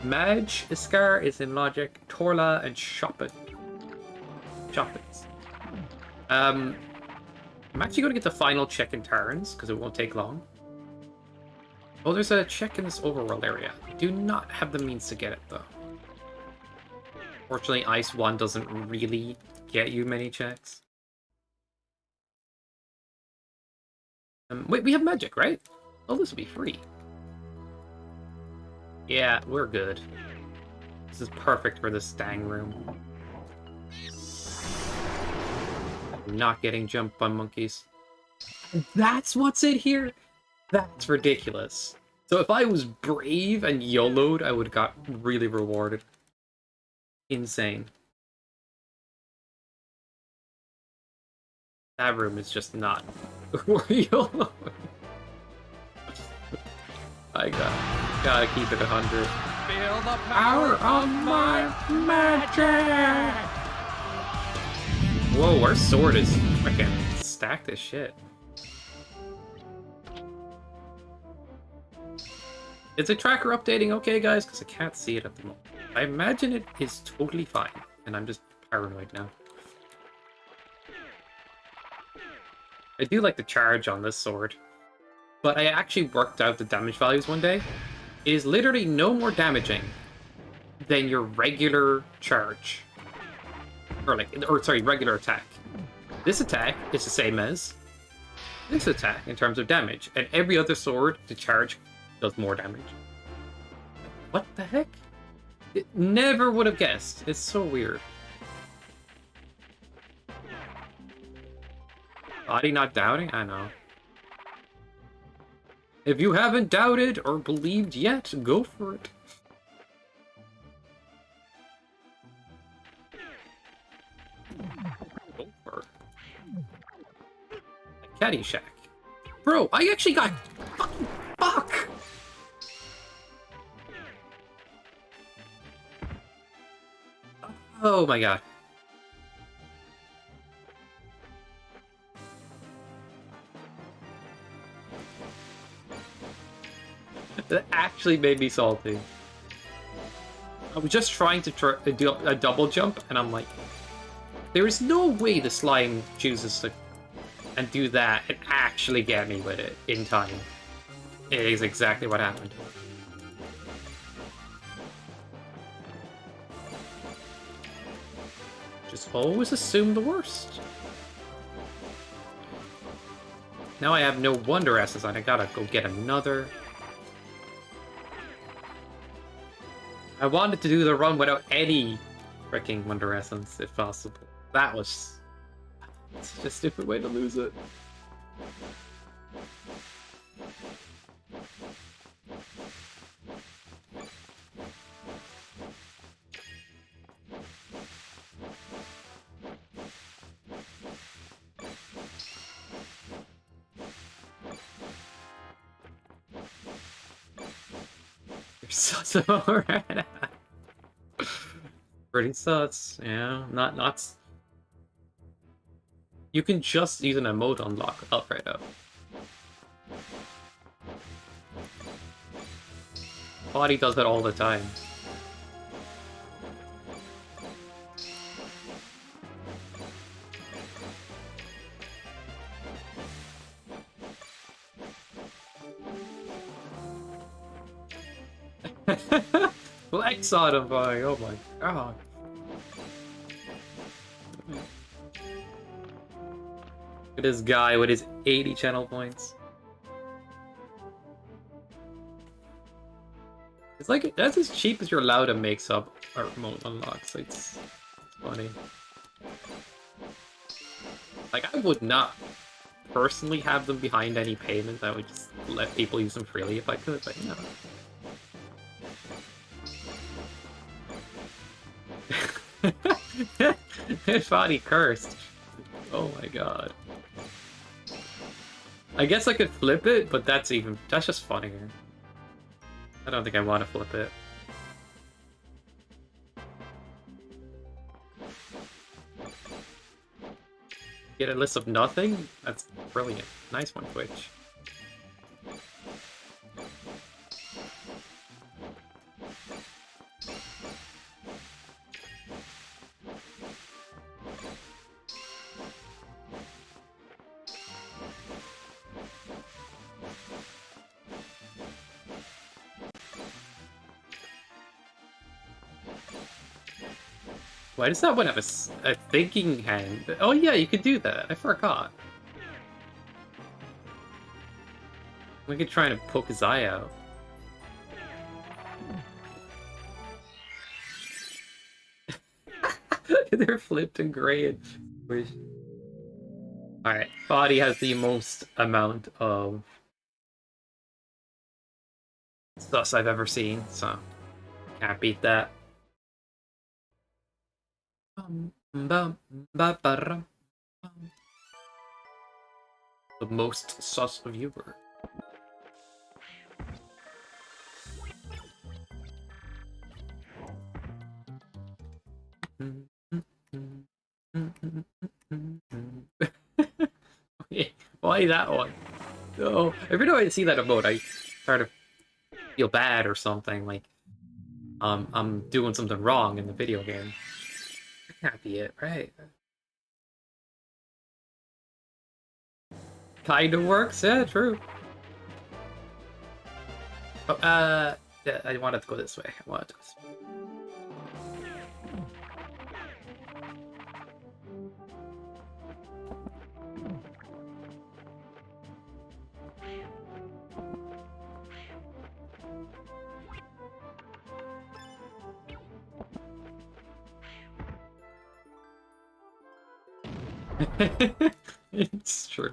A: Maj Iskar is in logic. Torla and Shoppet. I'm actually going to get the final check in turns because it won't take long. Oh, there's a check in this overworld area. I do not have the means to get it though. Fortunately, Ice 1 doesn't really get you many checks. Wait, we have magic, right? Oh, this will be free. Yeah, we're good. This is perfect for the Stang room. I'm not getting jumped by monkeys. That's what's in here? That's ridiculous. So if I was brave and YOLO'd, I would have got really rewarded. Insane. That room is just not YOLO. I gotta keep it 100.
B: Feel the power of my magic!
A: Whoa, our sword is freaking stacked as shit. Is the tracker updating okay, guys? Because I can't see it at the moment. I imagine it is totally fine, and I'm just paranoid now. I do like the charge on this sword, but I actually worked out the damage values one day. It is literally no more damaging than your regular charge. Or regular attack. This attack is the same as this attack in terms of damage, and every other sword to charge does more damage. What the heck? It never would have guessed. It's so weird. Body not doubting? I know. If you haven't doubted or believed yet, go for it. Go for it. Caddyshack. Bro, I actually got... Fucking fuck! Oh my god. That actually made me salty. I was just trying to do a double jump, and I'm like, there is no way the slime chooses to and do that and actually get me with it in time. It is exactly what happened. Just always assume the worst. Now I have no Wonder Essence, and I gotta go get another. I wanted to do the run without any freaking Wonder Essence, if possible. That was such a stupid way to lose it. You're sus already. Pretty sus, yeah. Not. You can just use an emote unlock Alfredo. Body does that all the time. Flex on him, boy. Oh my god. Look at this guy with his 80 channel points. It's like, that's as cheap as you're allowed to make sub or remote unlocks. It's funny. Like, I would not personally have them behind any payment. I would just let people use them freely if I could, but you know. His body cursed. Oh my god. I guess I could flip it, but that's just funnier. I don't think I want to flip it. Get a list of nothing? That's brilliant. Nice one, Twitch. Why does that one have a thinking hand? Oh yeah, you could do that. I forgot. We could try and poke his eye out. They're flipped and gray and squish. Alright, body has the most amount of sus I've ever seen, so can't beat that. The most sus viewer. Why that one? No, every time I see that emote, I start to feel bad or something. Like, I'm doing something wrong in the video game. That can't be it, right? Kinda works, yeah, true. Oh, yeah, I wanted to go this way. I wanted to go this way. It's true.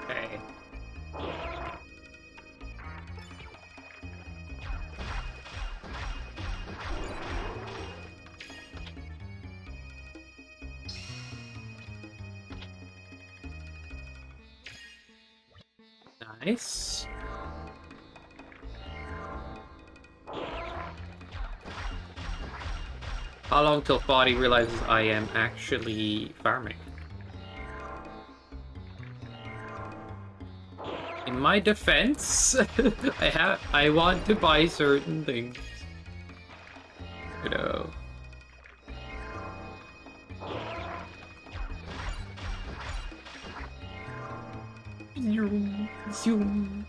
A: Okay. Nice. How long till body realizes I am actually farming? In my defense, I want to buy certain things. You know. Zoom, zoom.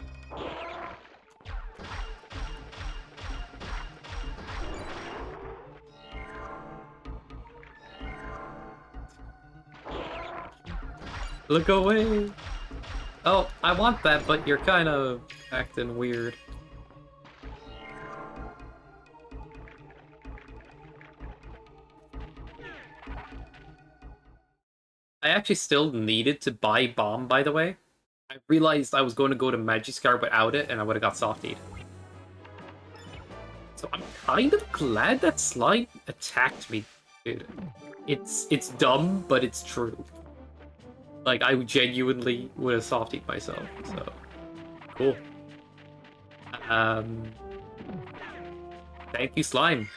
A: Look away. Oh, I want that, but you're kind of acting weird. I actually still needed to buy bomb, by the way. I realized I was going to go to Magiskar without it, and I would have got softied. So I'm kind of glad that slime attacked me, dude. It's dumb, but it's true. Like, I genuinely would have softied myself, so... Cool. Thank you, slime.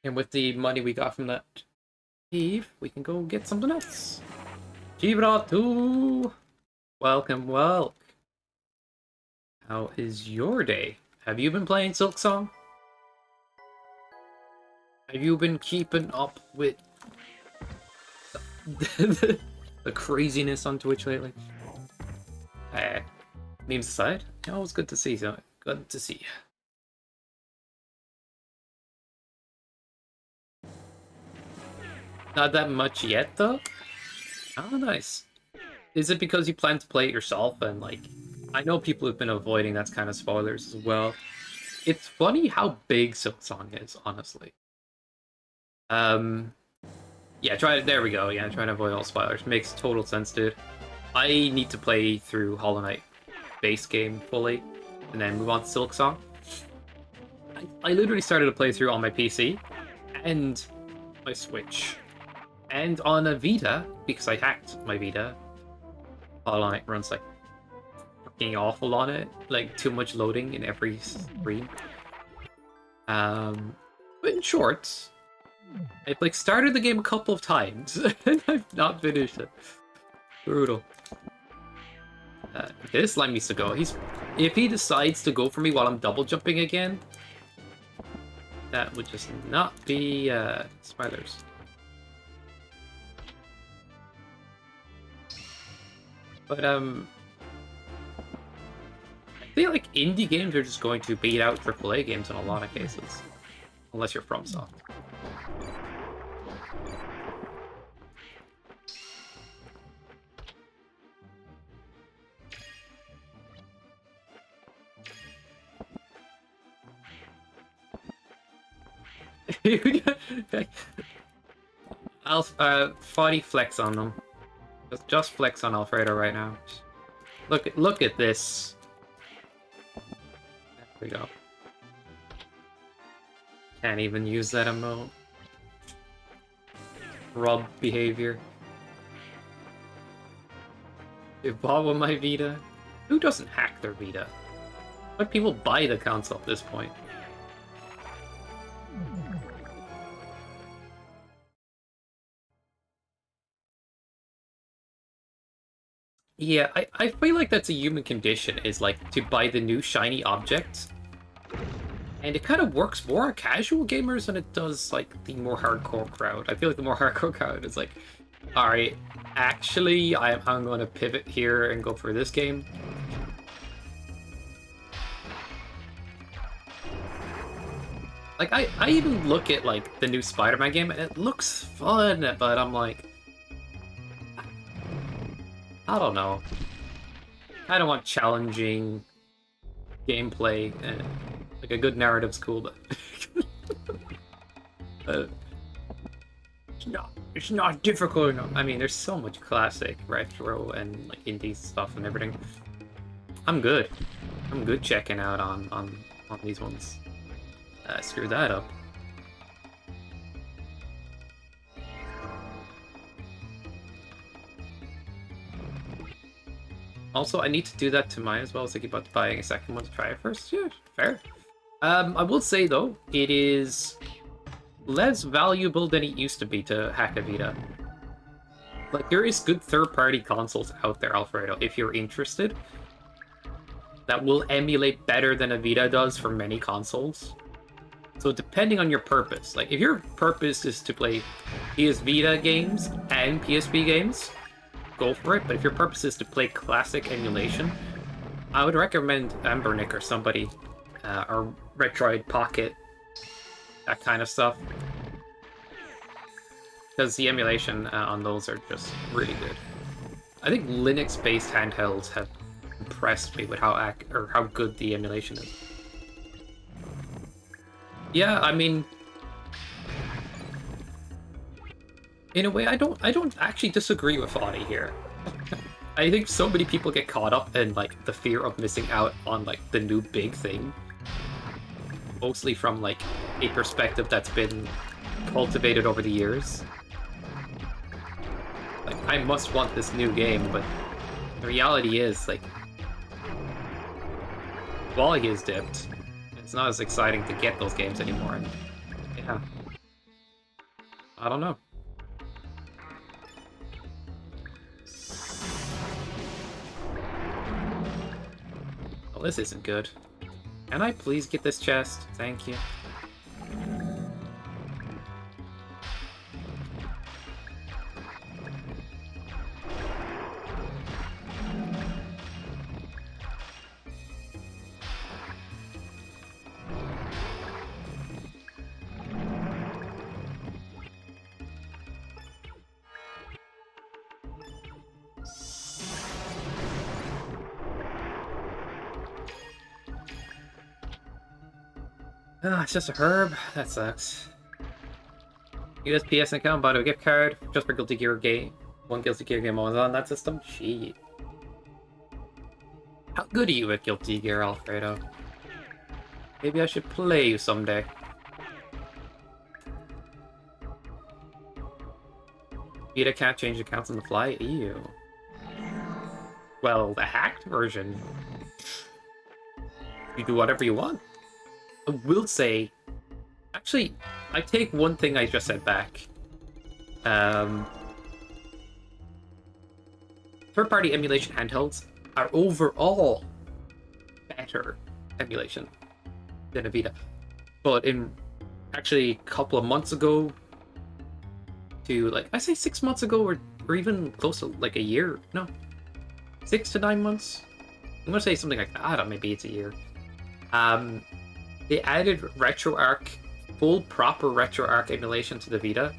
A: And with the money we got from that Eve, we can go get something else. Gibratu! Welcome, welcome. How is your day? Have you been playing Silk Song? Have you been keeping up with the craziness on Twitch lately? Memes aside, always good to see you. Good to see you. Not that much yet, though? Oh, nice. Is it because you plan to play it yourself and, like... I know people have been avoiding that's kind of spoilers as well. It's funny how big Silksong is, honestly. Yeah, there we go. Yeah, trying to avoid all spoilers. Makes total sense, dude. I need to play through Hollow Knight base game fully, and then move on to Silksong. I literally started to play through on my PC, and my Switch, and on a Vita, because I hacked my Vita. Hollow Knight runs like fucking awful on it, like too much loading in every screen. But in short, I've like started the game a couple of times and I've not finished it. Brutal. This slime needs to go. If he decides to go for me while I'm double jumping again, that would just not be spoilers. But I feel like indie games are just going to beat out AAA games in a lot of cases, unless you're FromSoft. I'll Foddy flex on them. Just flex on Alfredo right now. Look at this. There we go. Can't even use that emote. Rub behavior. If bought with my Vita. Who doesn't hack their Vita? But people buy the console at this point. Yeah, I feel like that's a human condition, is like to buy the new shiny object. And it kind of works more on casual gamers than it does like the more hardcore crowd. I feel like the more hardcore crowd is like, Alright, actually, I'm going to pivot here and go for this game. Like, I even look at, like, the new Spider-Man game, and it looks fun, but I'm like... I don't know. I don't want challenging gameplay. Like, a good narrative's cool, but... it's not difficult enough. I mean, there's so much classic, retro, and, like, indie stuff and everything. I'm good. I'm good checking out on these ones. Screw that up. Also, I need to do that to mine as well. I was thinking about buying a second one to try it first. Yeah, fair. I will say, though, it is less valuable than it used to be to hack a Vita. Like, there is good third-party consoles out there, Alfredo, if you're interested, that will emulate better than a Vita does for many consoles. So depending on your purpose, like if your purpose is to play PS Vita games and PSP games, go for it. But if your purpose is to play classic emulation, I would recommend Ambernick or somebody, or Retroid Pocket, that kind of stuff. Because the emulation on those are just really good. I think Linux-based handhelds have impressed me with how good the emulation is. Yeah, I mean, in a way, I don't actually disagree with Audie here. I think so many people get caught up in like the fear of missing out on like the new big thing, mostly from like a perspective that's been cultivated over the years. Like, I must want this new game, but the reality is like, quality is dipped. It's not as exciting to get those games anymore, and yeah, I don't know. Well, this isn't good. Can I please get this chest? Thank you. Ah, it's just a herb. That sucks. Use PS account, bought a gift card just for Guilty Gear game. One Guilty Gear game was on that system. Shit. How good are you at Guilty Gear, Alfredo? Maybe I should play you someday. Vita can't change accounts on the fly? Ew. Well, the hacked version, you do whatever you want. I will say, actually, I take one thing I just said back. Third-party emulation handhelds are overall better emulation than a Vita. But actually a couple of months ago to, like, I say 6 months ago or even close to, like, a year. No. 6 to 9 months? I'm gonna say something like that. I don't know, maybe it's a year. They added RetroArch, full proper RetroArch emulation to the Vita,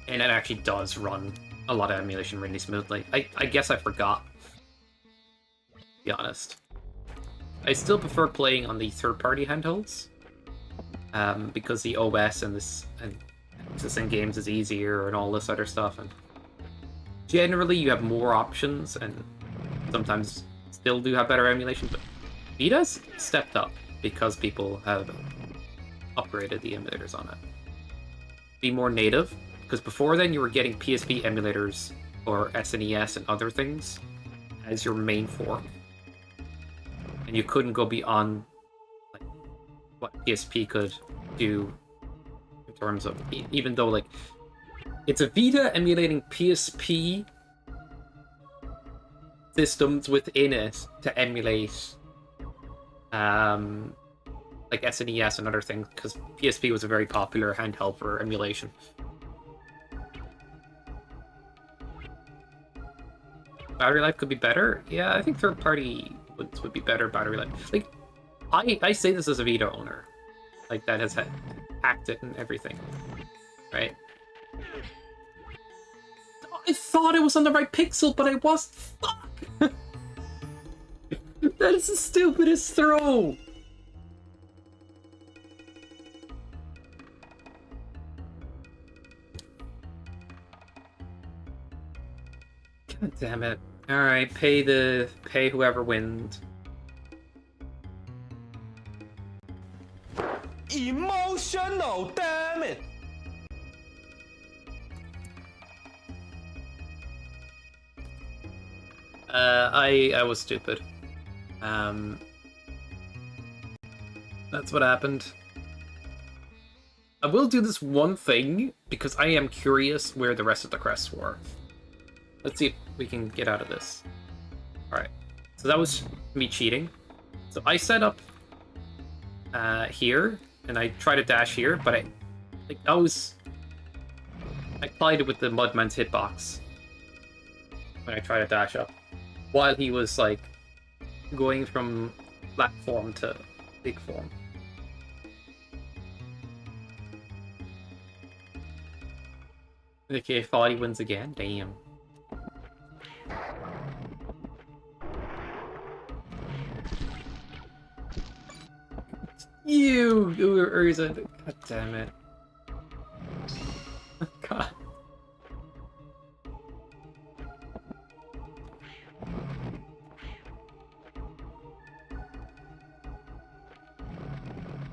A: and it actually does run a lot of emulation really smoothly. I guess I forgot, to be honest. I still prefer playing on the third-party handhelds, because the OS and accessing games is easier and all this other stuff, and generally you have more options and sometimes still do have better emulation, but Vita's stepped up because people have upgraded the emulators on it. Be more native, because before then you were getting PSP emulators or SNES and other things as your main fork, and you couldn't go beyond like what PSP could do in terms of, even though like it's a Vita emulating PSP systems within it to emulate like SNES and other things, because PSP was a very popular handheld for emulation. Battery life could be better. Yeah, I think third party would be better battery life. Like, I say this as a Vita owner, like that has hacked it and everything, right? I thought it was on the right pixel, but I was. Fuck! That is the stupidest throw. God damn it. Alright, pay whoever wins.
C: Emotional, damn it!
A: I was stupid. That's what happened. I will do this one thing, because I am curious where the rest of the crests were. Let's see if we can get out of this. Alright, so that was me cheating. So I set up here, and I try to dash here, but I collided with the Mudman's hitbox when I try to dash up, while he was like going from flat form to big form. Okay, thought he wins again. Damn. You Urza. God damn it. God.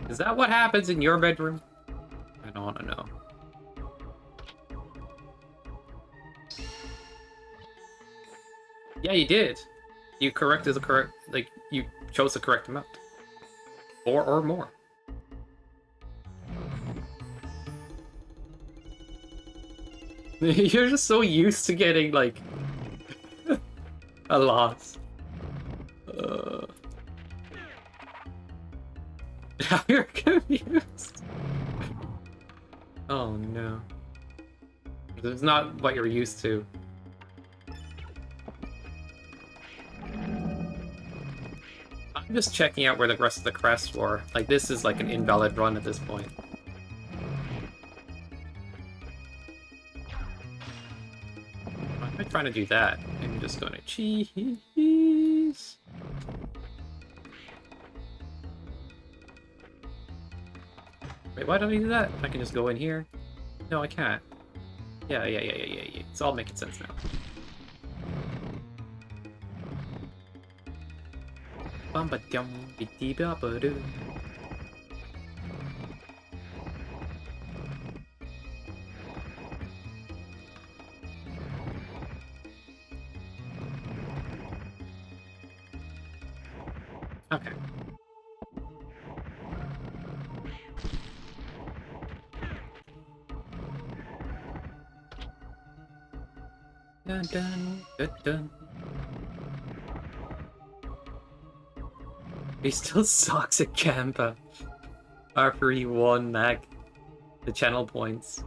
A: Is that what happens in your bedroom? I don't want to know. Yeah, you did. You corrected the correct, like, you chose the correct amount. Or more. You're just so used to getting, like, a loss. Now you're confused. Oh no. This is not what you're used to. I'm just checking out where the rest of the crests were. Like, this is like an invalid run at this point. Why am I trying to do that? I'm just going to cheese. Wait, why don't I do that? I can just go in here. No, I can't. Yeah. It's all making sense now. Okay. Dun dun dun dun. He still sucks at Kampa. After he won the channel points.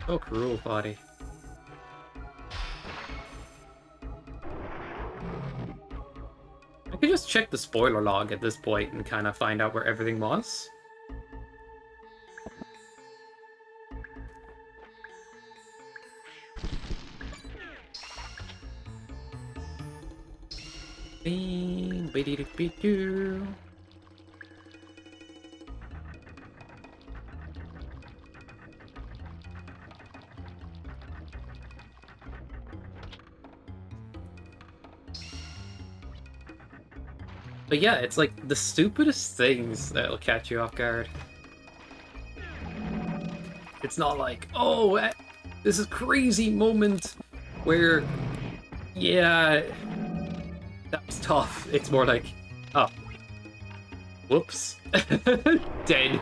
A: So cruel, buddy. I could just check the spoiler log at this point and kind of find out where everything was. But yeah, it's like the stupidest things that'll catch you off guard. It's not like, oh, this is crazy moment where, yeah, that was tough. It's more like, oh, whoops, dead.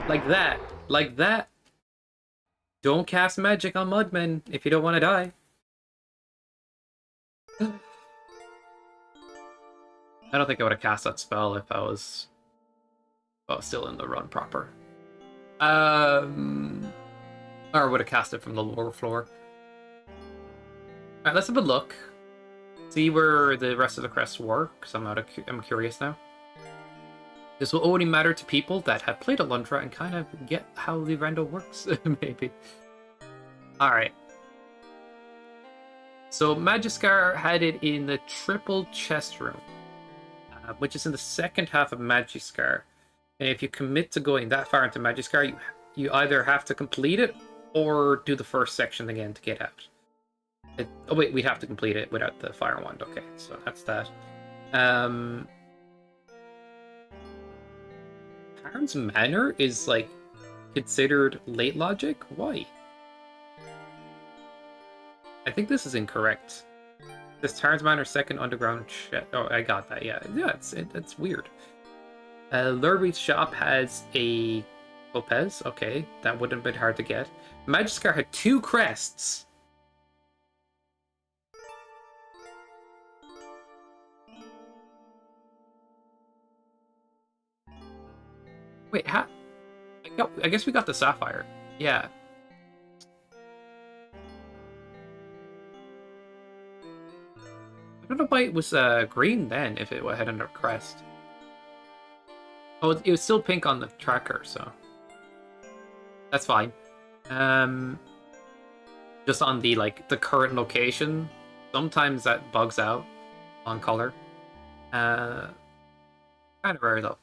A: Like that. Don't cast magic on Mudmen if you don't want to die. I don't think I would have cast that spell if I was still in the run proper. Or would have cast it from the lower floor. Alright, let's have a look. See where the rest of the crests were, because I'm curious now. This will only matter to people that have played a Lunder and kind of get how the Rando works, maybe. Alright. So Magiskar had it in the triple chest room, which is in the second half of Magiskar. And if you commit to going that far into Magiskar, you either have to complete it or do the first section again to get out. Oh wait, we'd have to complete it without the fire wand. Okay, so that's that. Tarn's Manor is like considered late logic? Why? I think this is incorrect. This Tarn's Manor second underground shed. Oh, I got that. Yeah, it's weird. Lurby's shop has a Lopez. Okay, that wouldn't have been hard to get. Magiskar had 2 crests. Wait, how? I guess we got the Sapphire. Yeah. I don't know why it was green then, if it had another crest. Oh, it was still pink on the tracker, so that's fine. Just on the the current location, sometimes that bugs out on color. Kind of rare though.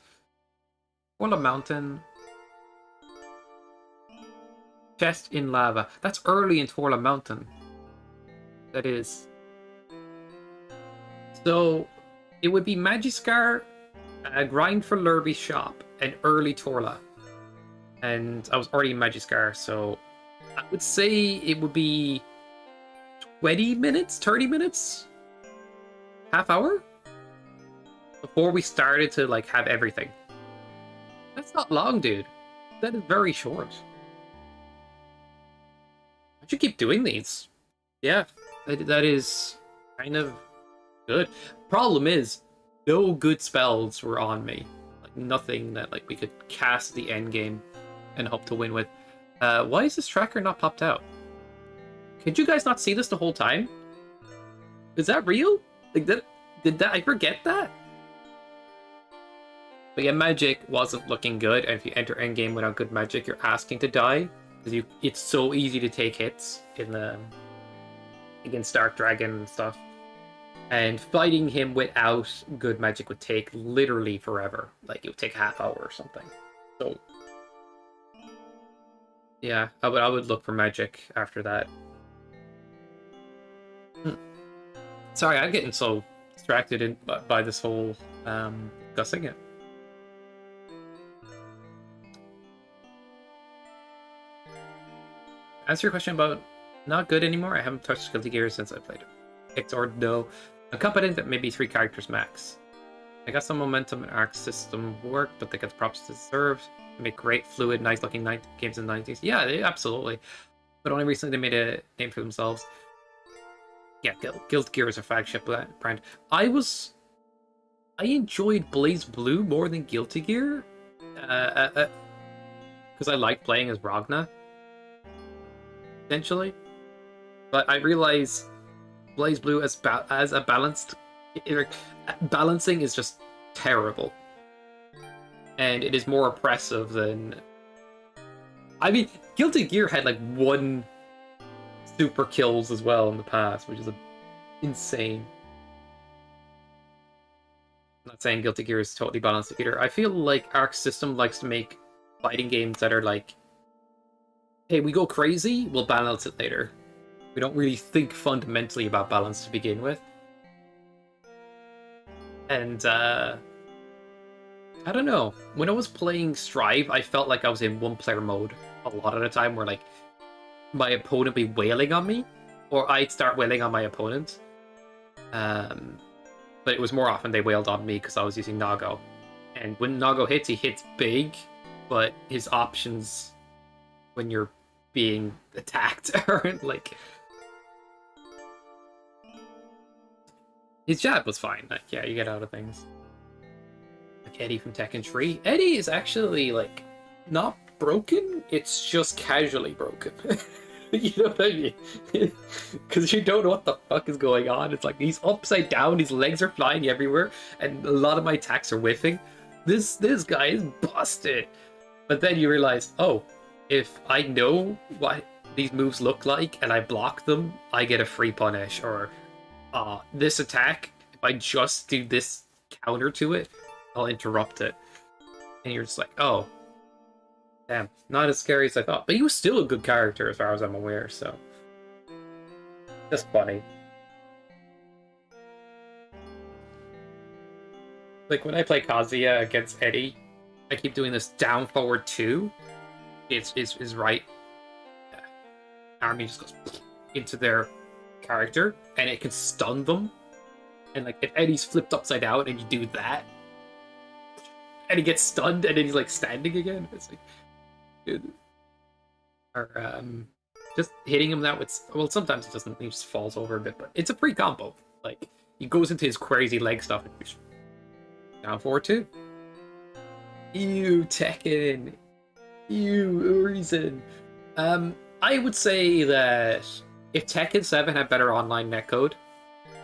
A: Orla Mountain. Chest in lava. That's early in Torla Mountain. That is. So it would be Magiskar, grind for Lurby's shop, and early Torla. And I was already in Magiskar, so I would say it would be 20 minutes, 30 minutes, half hour before we started to have everything. That's not long, dude. That is very short. I should keep doing these. Yeah, that is kind of good. Problem is, no good spells were on me. Nothing that we could cast the end game and hope to win with. Why is this tracker not popped out? Could you guys not see this the whole time? Is that real? Did I forget that? But yeah, magic wasn't looking good, and if you enter endgame without good magic, you're asking to die. Because it's so easy to take hits in the against Dark Dragon and stuff. And fighting him without good magic would take literally forever. It would take a half hour or something. So yeah, I would look for magic after that. Sorry, I'm getting so distracted by this whole discussing it. Answer your question about not good anymore. I haven't touched Guilty Gear since I played it. Or no. I'm confident that maybe 3 characters max. I got some momentum and arc system work, but they got the props deserved. They make great, fluid, nice looking games in the 90s. Yeah, absolutely. But only recently they made a name for themselves. Yeah, Guilty Gear is a flagship brand. I enjoyed Blaze Blue more than Guilty Gear. Because I like playing as Ragna. Essentially. But I realize Blaze Blue as a balanced... Balancing is just terrible. And it is more oppressive than... I mean, Guilty Gear had 1 super kills as well in the past, which is insane. I'm not saying Guilty Gear is totally balanced either. I feel like Arc System likes to make fighting games that are hey, we go crazy, we'll balance it later. We don't really think fundamentally about balance to begin with. And, I don't know. When I was playing Strive, I felt like I was in one-player mode a lot of the time, where, my opponent be wailing on me, or I'd start wailing on my opponent. But it was more often they wailed on me because I was using Nago. And when Nago hits, he hits big, but his options when you're being attacked aren't his jab was fine. Yeah, you get out of things. Eddie from Tekken 3. Eddie is actually not broken, it's just casually broken. You know what I mean? Because you don't know what the fuck is going on. It's like he's upside down, his legs are flying everywhere, and a lot of my attacks are whiffing. This guy is busted. But then you realize, oh, if I know what these moves look like and I block them, I get a free punish. Or this attack, if I just do this counter to it, I'll interrupt it. And you're just like, oh, damn, not as scary as I thought. But he was still a good character as far as I'm aware, so. Just funny. Like when I play Kazuya against Eddie, I keep doing this down forward 2. Is right. Army just goes into their character and it can stun them. And like if Eddie's flipped upside down and you do that, and he gets stunned and then he's like standing again. It's like good. Or just hitting him that with, well, sometimes it doesn't, he just falls over a bit, but it's a free combo. Like he goes into his crazy leg stuff and just down forward 2. Ew, Tekken. Ew, Urizen. I would say that if Tekken 7 had better online netcode,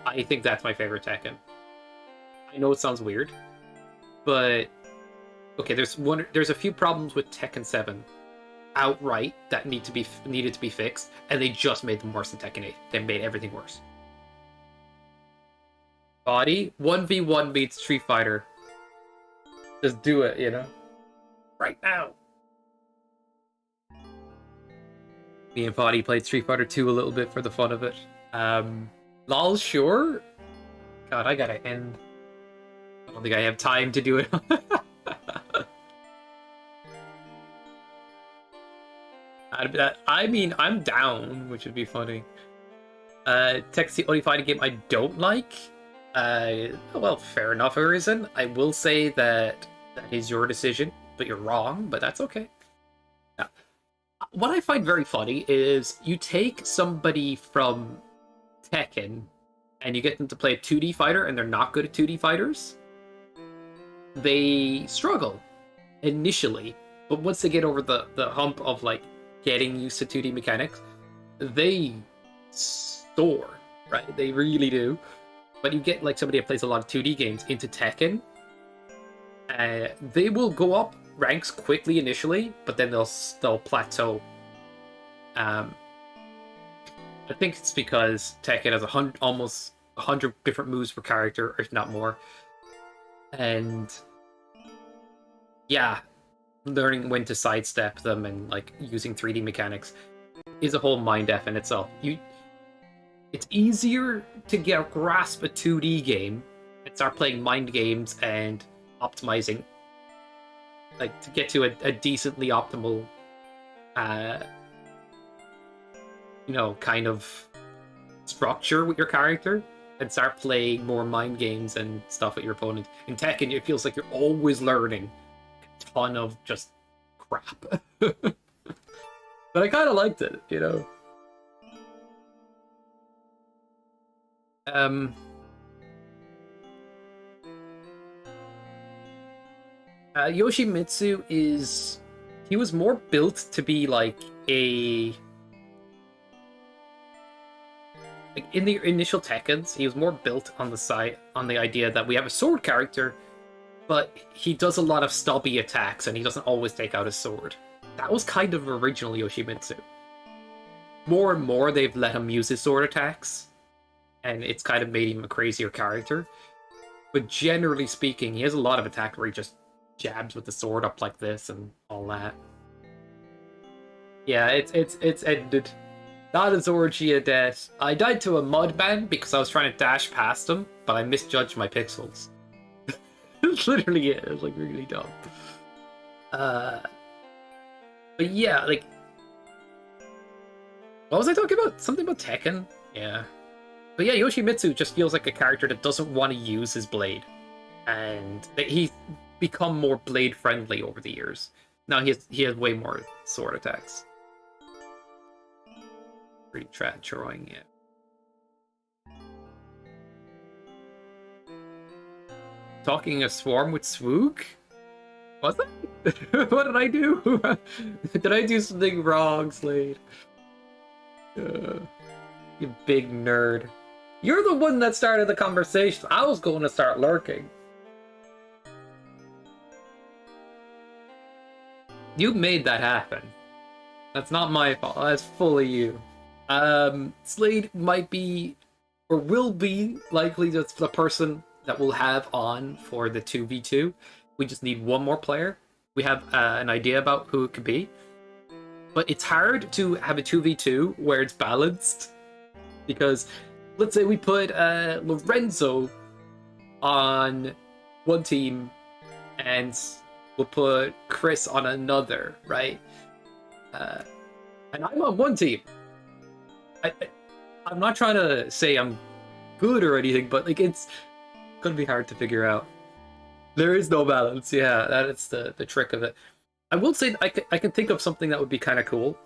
A: I think that's my favorite Tekken. I know it sounds weird, but okay, there's a few problems with Tekken 7 outright that needed to be fixed, and they just made them worse than Tekken 8. They made everything worse. Body 1v1 beats Street Fighter. Just do it, you know? Right now. Me and Body played Street Fighter 2 a little bit for the fun of it. Lol, sure? God, I gotta end. I don't think I have time to do it. I mean, I'm down, which would be funny. Tech's the only fighting game I don't like. Well, fair enough, Arisen. I will say that is your decision, but you're wrong, but that's okay. Now, what I find very funny is you take somebody from Tekken and you get them to play a 2D fighter and they're not good at 2D fighters. They struggle initially, but once they get over the hump of like getting used to 2D mechanics, they soar, right? They really do. But you get like somebody that plays a lot of 2D games into Tekken, they will go up ranks quickly initially, but then they'll plateau. I think it's because Tekken has almost 100 different moves per character, if not more. And yeah, learning when to sidestep them and like using 3D mechanics is a whole mind F in itself. It's easier to grasp a 2D game and start playing mind games and optimizing, like to get to a decently optimal, kind of structure with your character, and start playing more mind games and stuff with your opponent. In Tekken, it feels like you're always learning a ton of just crap. But I kind of liked it, you know? Yoshimitsu he was more built to be like in the initial Tekkens, he was more built on the idea that we have a sword character, but he does a lot of stubby attacks and he doesn't always take out his sword. That was kind of original Yoshimitsu. More and more they've let him use his sword attacks, and it's kind of made him a crazier character. But generally speaking, he has a lot of attack where he just jabs with the sword up like this and all that. Yeah, it's ended. Not as orgy a death. I died to a mudman because I was trying to dash past him, but I misjudged my pixels. It's literally it. It was like really dumb. But yeah, like, what was I talking about? Something about Tekken? Yeah. But yeah, Yoshimitsu just feels like a character that doesn't want to use his blade. And he's become more blade friendly over the years. Now he has way more sword attacks. Pretty Troying, yeah. Talking a swarm with Swoog? Was it? What did I do? Did I do something wrong, Slade? You big nerd. You're the one that started the conversation. I was going to start lurking. You made that happen. That's not my fault. That's fully you. Slade might be, or will be, likely just the person that we'll have on for the 2v2. We just need one more player. We have an idea about who it could be. But it's hard to have a 2v2 where it's balanced. Because, let's say we put Lorenzo on one team and we'll put Chris on another, right? And I'm on one team. I'm not trying to say I'm good or anything, but like it's gonna be hard to figure out. There is no balance. Yeah, that's the trick of it. I will say I can think of something that would be kind of cool.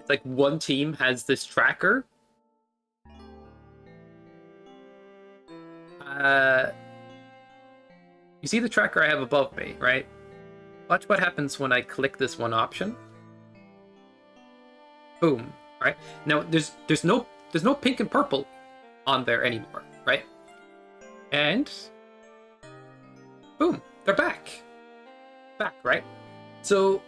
A: It's like one team has this tracker. You see the tracker I have above me, right? Watch what happens when I click this one option. Boom. Right? Now there's no pink and purple on there anymore, right? And boom, they're back. Back, right? So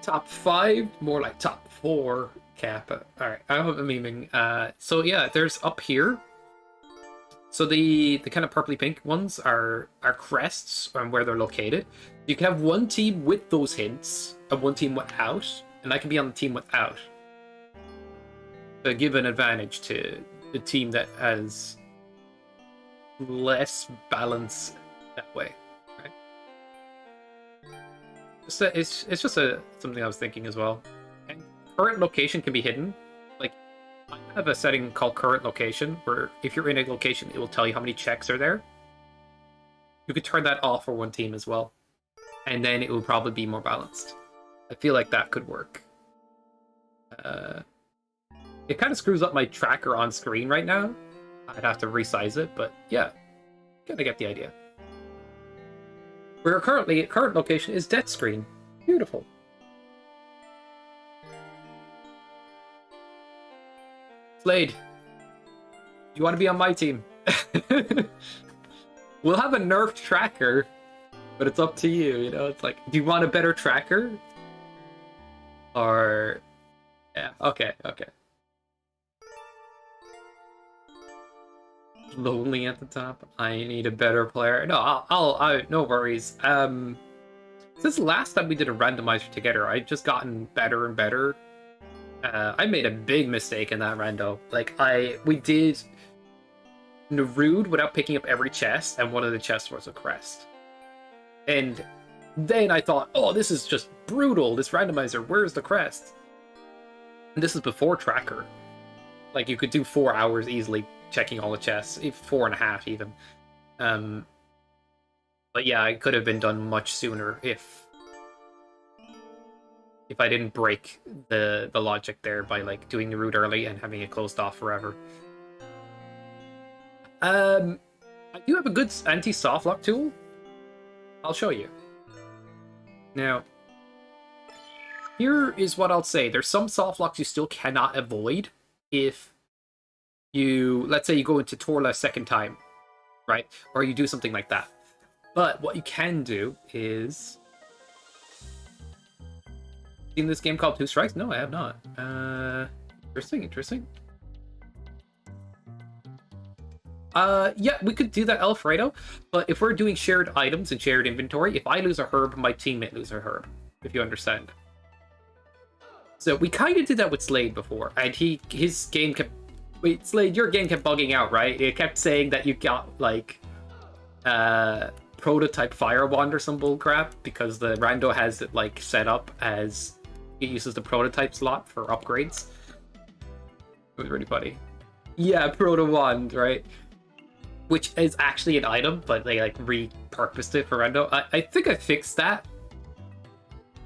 A: top 5, more like top 4 Kappa. Alright, I'm memeing. So yeah, there's up here. So the kind of purpley pink ones are crests and where they're located. You can have one team with those hints and one team without, and I can be on the team without. To give an advantage to the team that has less balance that way, right? It's just something I was thinking as well. And current location can be hidden. Like, I have a setting called current location, where if you're in a location, it will tell you how many checks are there. You could turn that off for one team as well, and then it will probably be more balanced. I feel like that could work. It kind of screws up my tracker on screen right now. I'd have to resize it, but yeah, kind of get the idea. Where currently, current location is death screen. Beautiful. Slade, you want to be on my team? We'll have a nerfed tracker, but it's up to you, you know? It's like, do you want a better tracker? Or... yeah, okay. Lonely at the top. I need a better player. No, I'll no worries. Since the last time we did a randomizer together, I've just gotten better and better. I made a big mistake in that rando. Like, we did Narude without picking up every chest, and one of the chests was a crest. And then I thought, oh, this is just brutal, this randomizer, where's the crest? And this is before tracker. Like, you could do 4 hours easily checking all the chests, 4.5 even. But yeah, it could have been done much sooner if I didn't break the logic there by like doing the route early and having it closed off forever. I do have a good anti-softlock tool. I'll show you. Now, here is what I'll say. There's some softlocks you still cannot avoid if you, let's say you go into Torla a second time, right? Or you do something like that. But what you can do is... seen this game called Two Strikes? No, I have not. Interesting. Yeah, we could do that Alfredo, but if we're doing shared items and shared inventory, if I lose a herb, my teammate loses a herb, if you understand. So we kind of did that with Slade before, and his game kept... wait, Slade, your game kept bugging out, right? It kept saying that you got, like, prototype fire wand or some bullcrap, because the rando has it, like, set up as it uses the prototype slot for upgrades. It was really funny. Yeah, proto wand, right? Which is actually an item, but they, like, repurposed it for rando. I think I fixed that.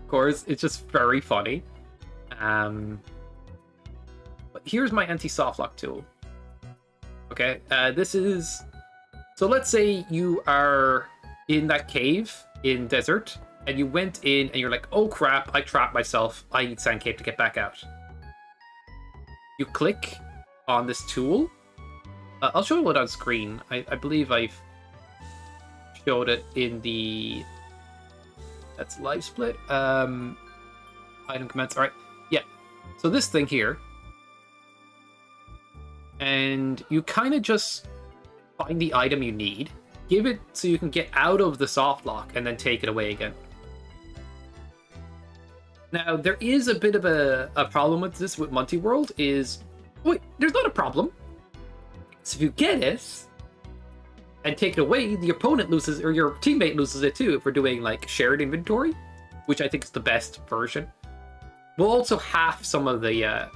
A: Of course, it's just very funny. But here's my anti-softlock tool. Okay, this is... so let's say you are in that cave in desert, and you went in and you're like, oh crap, I trapped myself. I need sand cave to get back out. You click on this tool. I'll show it on screen. I believe I've showed it in the... That's live split. Item comments. All right. Yeah. So this thing here. And you kind of just find the item you need. Give it so you can get out of the soft lock and then take it away again. Now, there is a bit of a problem with this with multi-world is... Wait, there's not a problem. So if you get it and take it away, the opponent loses, or your teammate loses it too if we're doing like shared inventory, which I think is the best version. We'll also half some of the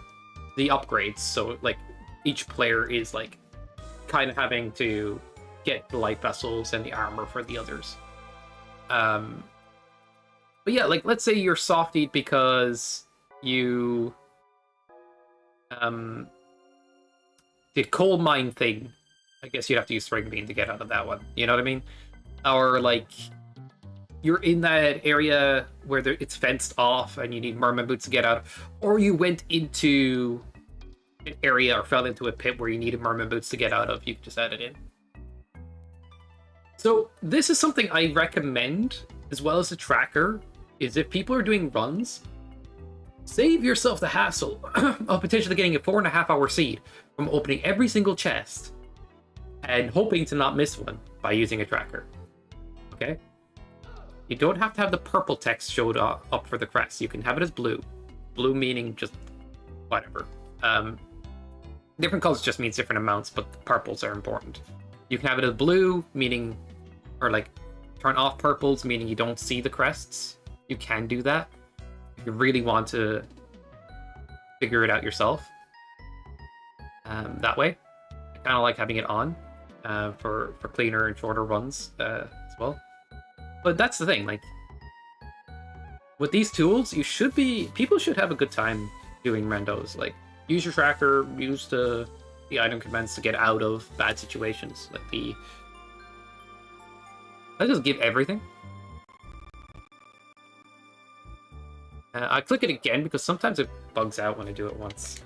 A: upgrades, so like each player is like kind of having to get the light vessels and the armor for the others. But yeah, like let's say you're softied because you did coal mine thing. I guess you'd have to use spring bean to get out of that one. You know what I mean? Or like you're in that area where it's fenced off and you need merman boots to get out, or you went into an area or fell into a pit where you needed merman boots to get out of. You can just add it in. So this is something I recommend, as well as a tracker, is if people are doing runs, save yourself the hassle of potentially getting a 4.5-hour seed from opening every single chest and hoping to not miss one by using a tracker. Okay? You don't have to have the purple text showed up for the crest. You can have it as blue. Blue meaning just whatever. Different colors just means different amounts, but the purples are important. You can have it as blue, meaning, or like turn off purples, meaning you don't see the crests. You can do that if you really want to figure it out yourself. That way, I kind of like having it on for cleaner and shorter runs as well. But that's the thing, like with these tools, people should have a good time doing randos. Like use your tracker, use the item commands to get out of bad situations. Like I just give everything. I click it again because sometimes it bugs out when I do it once.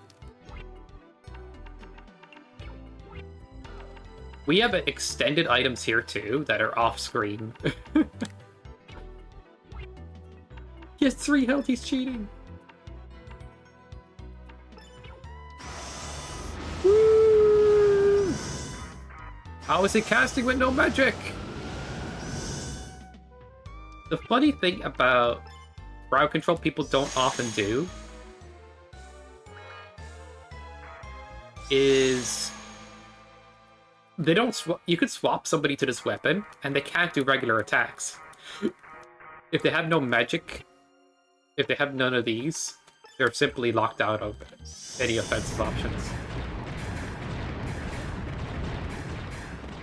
A: We have extended items here too that are off screen. He has 3 health, he's cheating. Woo! How is he casting with no magic? The funny thing about crowd control people don't often do is they don't you could swap somebody to this weapon and they can't do regular attacks. If they have no magic, if they have none of these, they're simply locked out of any offensive options.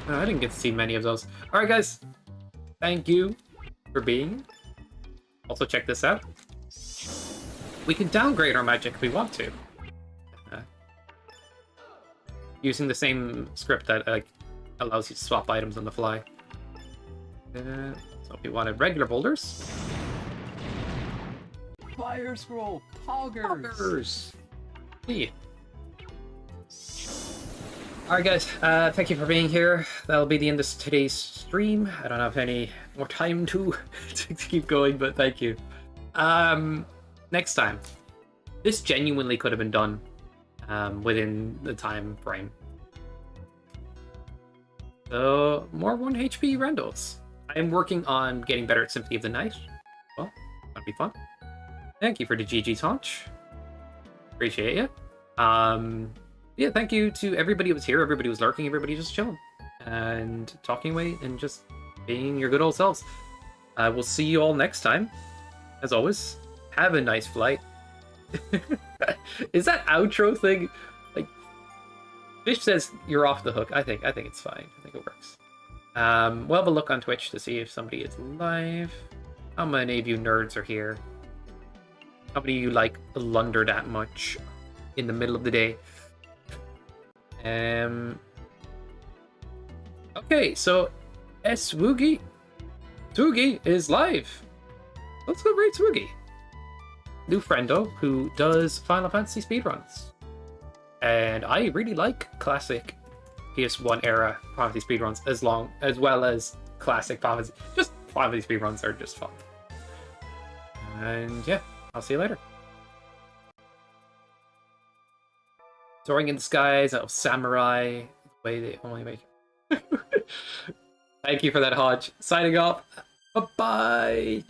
A: I didn't get to see many of those. Alright guys, thank you for being. Also check this out. We can downgrade our magic if we want to. Using the same script that allows you to swap items on the fly. So if you wanted regular boulders.
B: Fire scroll, poggers.
A: Poggers. Yeah. Alright guys, thank you for being here. That'll be the end of today's stream. I don't have any more time to keep going, but thank you. Next time. This genuinely could have been done within the time frame. So, more 1 HP randos. I am working on getting better at Symphony of the Night. Well, that'll be fun. Thank you for the GG Taunch. Appreciate you. Yeah, thank you to everybody who was here, everybody who was lurking, everybody just chilling and talking away and just being your good old selves. We'll see you all next time. As always, have a nice flight. Is that outro thing like Fish says you're off the hook? I think it's fine. I think it works. We'll have a look on Twitch to see if somebody is live. How many of you nerds are here? How many of you like Lunder that much in the middle of the day? Okay, so Swoogie, Tsugi is live. Let's go raid Tsugi. New friendo who does Final Fantasy speedruns. And I really like classic PS1 era Final Fantasy speedruns as well as classic Final Fantasy. Just Final Fantasy speedruns are just fun. And yeah, I'll see you later. Soaring in the skies of samurai, the way they only make it. Thank you for that, Hodge. Signing off. Bye-bye.